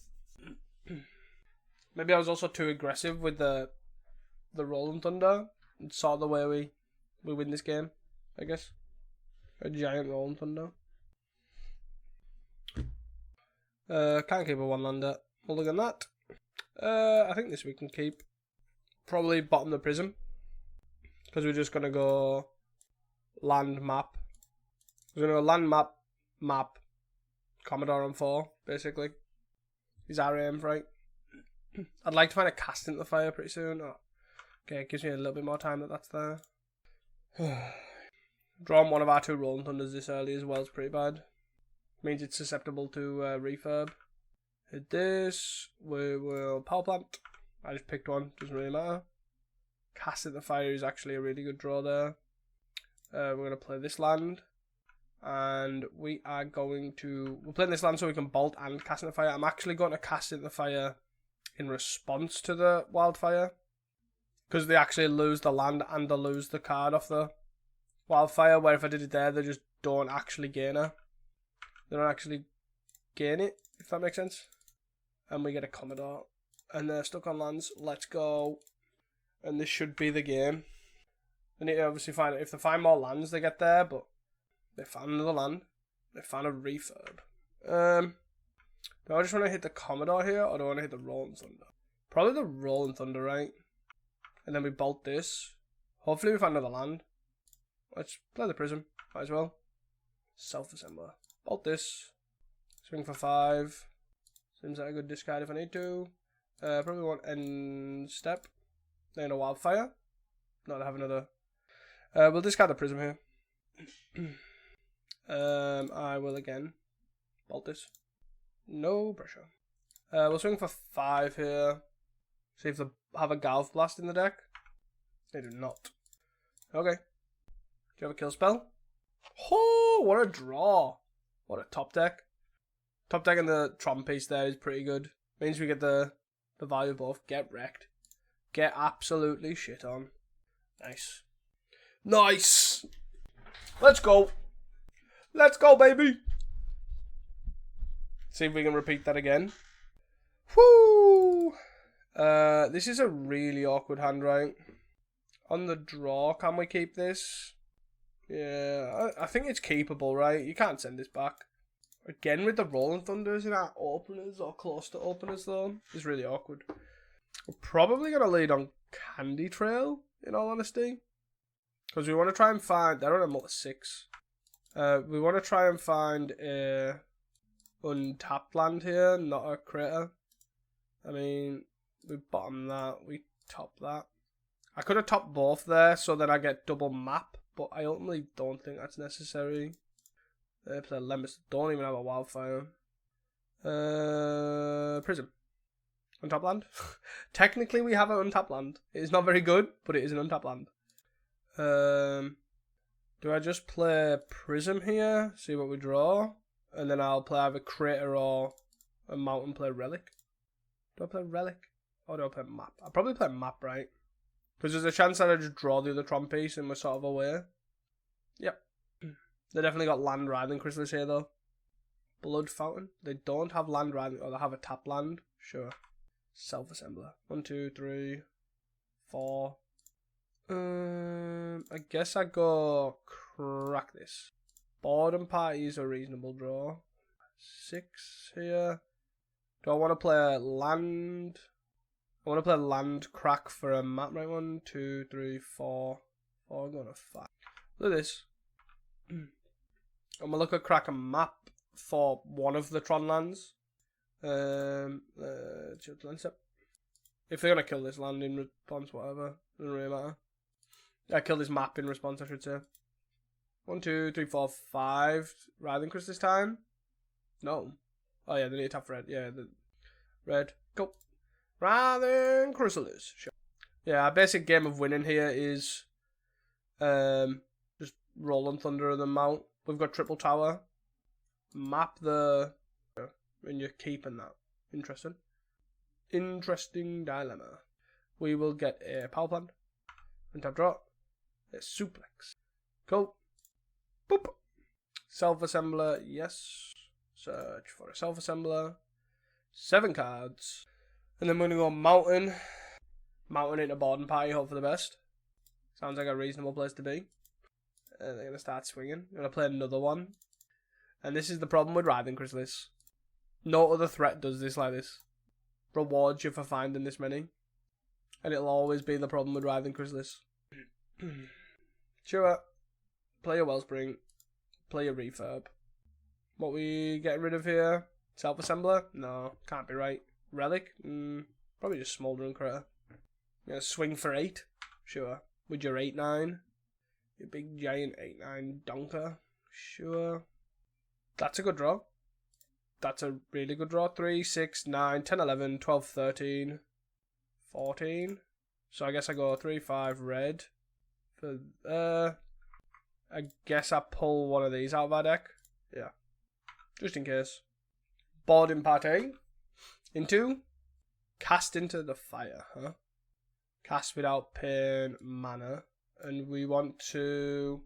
Speaker 1: Maybe I was also too aggressive with the Rolling Thunder. And saw the way we win this game, I guess. A giant Rolling Thunder. Can't keep a 1-lander. We'll look at that. I think this we can keep. Probably bottom the Prism. Because we're just going to go land map. We're going to go land map, Commodore on 4, basically. Is our aim, right? I'd like to find a cast into the fire pretty soon. Oh, okay, it gives me a little bit more time that's there. Drawing one of our 2 Rolling Thunders this early as well is pretty bad. Means it's susceptible to refurb. Hit this. We will power plant. I just picked one. Doesn't really matter. Cast in the fire is actually a really good draw there. We're going to play this land. And we are going to... We're playing this land so we can bolt and cast in the fire. I'm actually going to cast in the fire in response to the wildfire. Because they actually lose the land and they lose the card off the wildfire. Where if I did it there, they just don't actually gain her. They don't actually gain it, if that makes sense. And we get a Commodore. And they're stuck on lands. Let's go. And this should be the game. They need to obviously find it. If they find more lands, they get there. But they found another land. They found a refurb. Do I just want to hit the Commodore here? Or do I want to hit the Rolling Thunder? Probably the Rolling Thunder, right? And then we bolt this. Hopefully we find another land. Let's play the Prism. Might as well. Self-assembler. Bolt this. Swing for 5. Seems like a good discard if I need to. Probably want end step. Then a wildfire. Not have another. We'll discard the Prism here. I will again. Bolt this. No pressure. We'll swing for 5 here. See if they have a Galv Blast in the deck. They do not. Okay. Do you have a kill spell? Oh, what a draw. What a top deck. Top deck and the Tron piece there is pretty good. Means we get the value of both. Get wrecked. Get absolutely shit on. Nice. Nice. Let's go. Let's go, baby. See if we can repeat that again. Whoo. This is a really awkward hand, right? On the draw, can we keep this? Yeah, I think it's keepable, right? You can't send this back. Again with the Rolling Thunders in our openers or close to openers, though. It's really awkward. We're probably going to lead on Candy Trail, in all honesty. Because we want to try and find... They're on a multi-6. We want to try and find a untapped land here, not a crater. I mean, we bottom that, we top that. I could have topped both there, so then I get double map, but I ultimately don't think that's necessary. They play Lemons, don't even have a wildfire. Prism. Untapped land. Technically, we have an untapped land. It is not very good, but it is an untapped land. Do I just play Prism here? See what we draw? And then I'll play either Crater or a Mountain, play Relic. Do I play Relic? Or do I play Map? I'll probably play Map, right? Because there's a chance that I just draw the other Tron piece and we're sort of away. Yep. They definitely got Land Writhing Chrysalis here, though. Blood Fountain. They don't have Land Writhing, or they have a tap land. Sure. Self-assembler. 1, 2, 3, 4. I guess I go crack this. Boredom Party is a reasonable draw. 6 here. Do I want to play land? I want to play land crack for a map, right? 1, 2, 3, 4. 4, going to 5. Look at this. I'm going to look at crack a map for one of the Tron lands. Lens up. If they're going to kill this land in response, whatever. Doesn't really matter. Yeah, kill this map in response, I should say. 1, 2, 3, 4, 5. Writhing Crest this time? No. Oh yeah, they need to tap red. Yeah, the red. Go. Writhing Chrysalis. Sure. Yeah, our basic game of winning here is just Rolling Thunder and then mount. We've got triple tower. Map the... and you're keeping that. Interesting. Interesting dilemma. We will get a power plant. And tap draw. A suplex. Go. Boop. Self-assembler, yes. Search for a self-assembler. 7 cards. And then we're going to go mountain. Mountain into boarding party, hope for the best. Sounds like a reasonable place to be. And they're going to start swinging. They're going to play another one. And this is the problem with Writhing Chrysalis. No other threat does this like this. Rewards you for finding this many. And it'll always be the problem with Writhing Chrysalis. Sure. Play a Wellspring. Play a Refurb. What we getting rid of here? Self-assembler? No, can't be right. Relic? Probably just Smouldering Critter. Yeah, swing for 8? Sure. With your 8-9. Your big giant 8-9 donker? Sure. That's a good draw. That's a really good draw. 3, 6, 9, 10, 11, 12, 13, 14. So I guess I go 3, 5 red. For I guess I pull one of these out of our deck. Yeah. Just in case. Boarding party. Into. Cast into the fire, huh? Cast without paying mana. And we want to...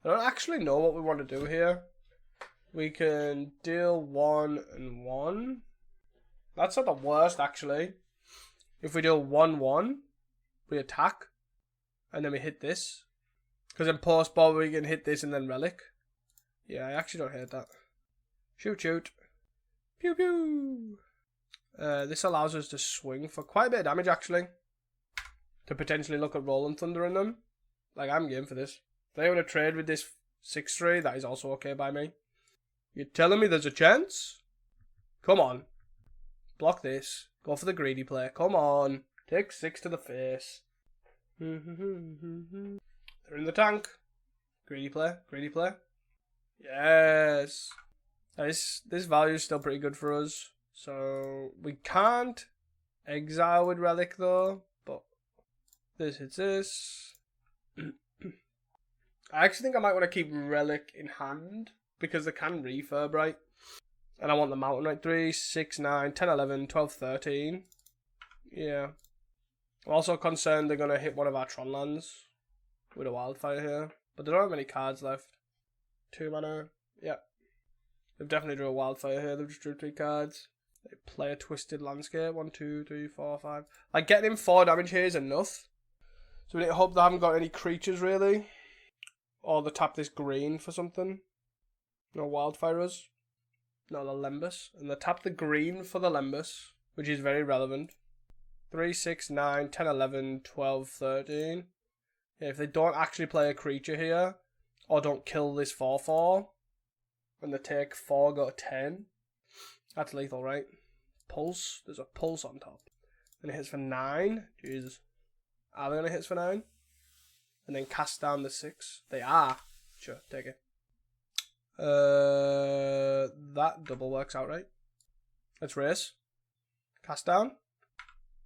Speaker 1: I don't actually know what we want to do here. We can deal 1 and 1. That's not the worst, actually. If we deal 1-1, we attack. And then we hit this. Because in post-board we can hit this and then relic. Yeah, I actually don't hate that. Shoot, shoot. Pew, pew. This allows us to swing for quite a bit of damage, actually. To potentially look at Rolling Thunder in them. Like, I'm game for this. If they want to trade with this 6-3, that is also okay by me. You're telling me there's a chance? Come on. Block this. Go for the greedy play. Come on. Take 6 to the face. They're in the tank. Greedy play. Greedy play. Yes. This value is still pretty good for us. So we can't exile with Relic though. But this hits this. I actually think I might want to keep Relic in hand. Because they can refurb, right? And I want the mountain, right? 3, 6, 9, 10, 11, 12, 13. Yeah. I'm also concerned they're going to hit one of our Tron lands with a wildfire here. But they don't have many cards left. 2 mana. Yeah. They've definitely drew a wildfire here. They've just drew 3 cards. They play a Twisted Landscape. 1, 2, 3, 4, 5. Like, getting him 4 damage here is enough. So we need to hope they haven't got any creatures, really. Or they tap this green for something. No wildfires. No, the Lembus. And they tap the green for the Lembus, which is very relevant. 3, 6, 9, 10, 11, 12, 13. Yeah, if they don't actually play a creature here, or don't kill this 4-4, and they take 4, go to 10, that's lethal, right? Pulse. There's a pulse on top. And it hits for 9. Jesus. Are they going to hit for 9? And then cast down the 6. They are. Sure, take it. That double works out, right? Let's race. Cast down.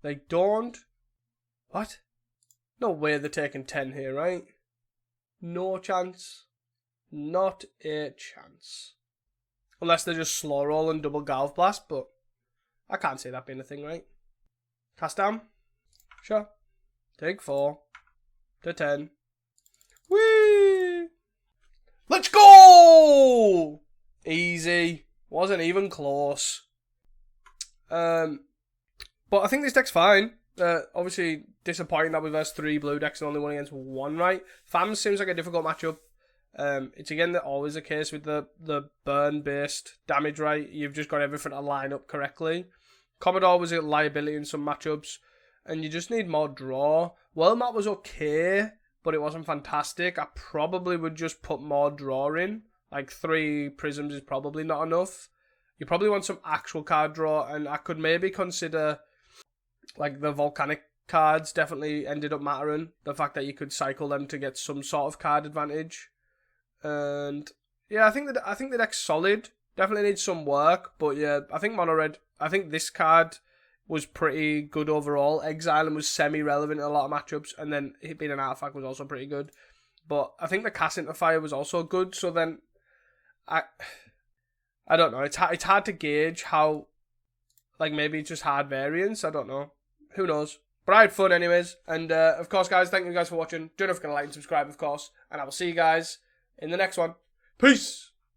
Speaker 1: They don't. What? No way they're taking 10 here, right? No chance. Not a chance. Unless they're just slow roll and double Galv Blast, but I can't see that being a thing, right? Cast down. Sure. Take 4. To 10. Whee! Let's go! Easy. Wasn't even close. But I think this deck's fine. Obviously, disappointing that we versus 3 blue decks and only 1 against 1, right? FAMS seems like a difficult matchup. It's again always the case with the burn-based damage, right? You've just got everything to line up correctly. Commodore was a liability in some matchups, and you just need more draw. World was okay, but it wasn't fantastic. I probably would just put more draw in. Like 3 prisms is probably not enough. You probably want some actual card draw, and I could maybe consider like the volcanic cards definitely ended up mattering. The fact that you could cycle them to get some sort of card advantage. And yeah, I think the deck's solid. Definitely needs some work, but yeah, I think Mono Red. I think this card was pretty good overall. Exiling was semi-relevant in a lot of matchups, and then it being an artifact was also pretty good. But I think the Cast into Fire was also good. So then, I don't know. It's hard to gauge how, like maybe it's just hard variance. I don't know. Who knows? But I had fun anyways. And of course, guys, thank you guys for watching. Don't forget to like and subscribe, of course. And I will see you guys in the next one. Peace!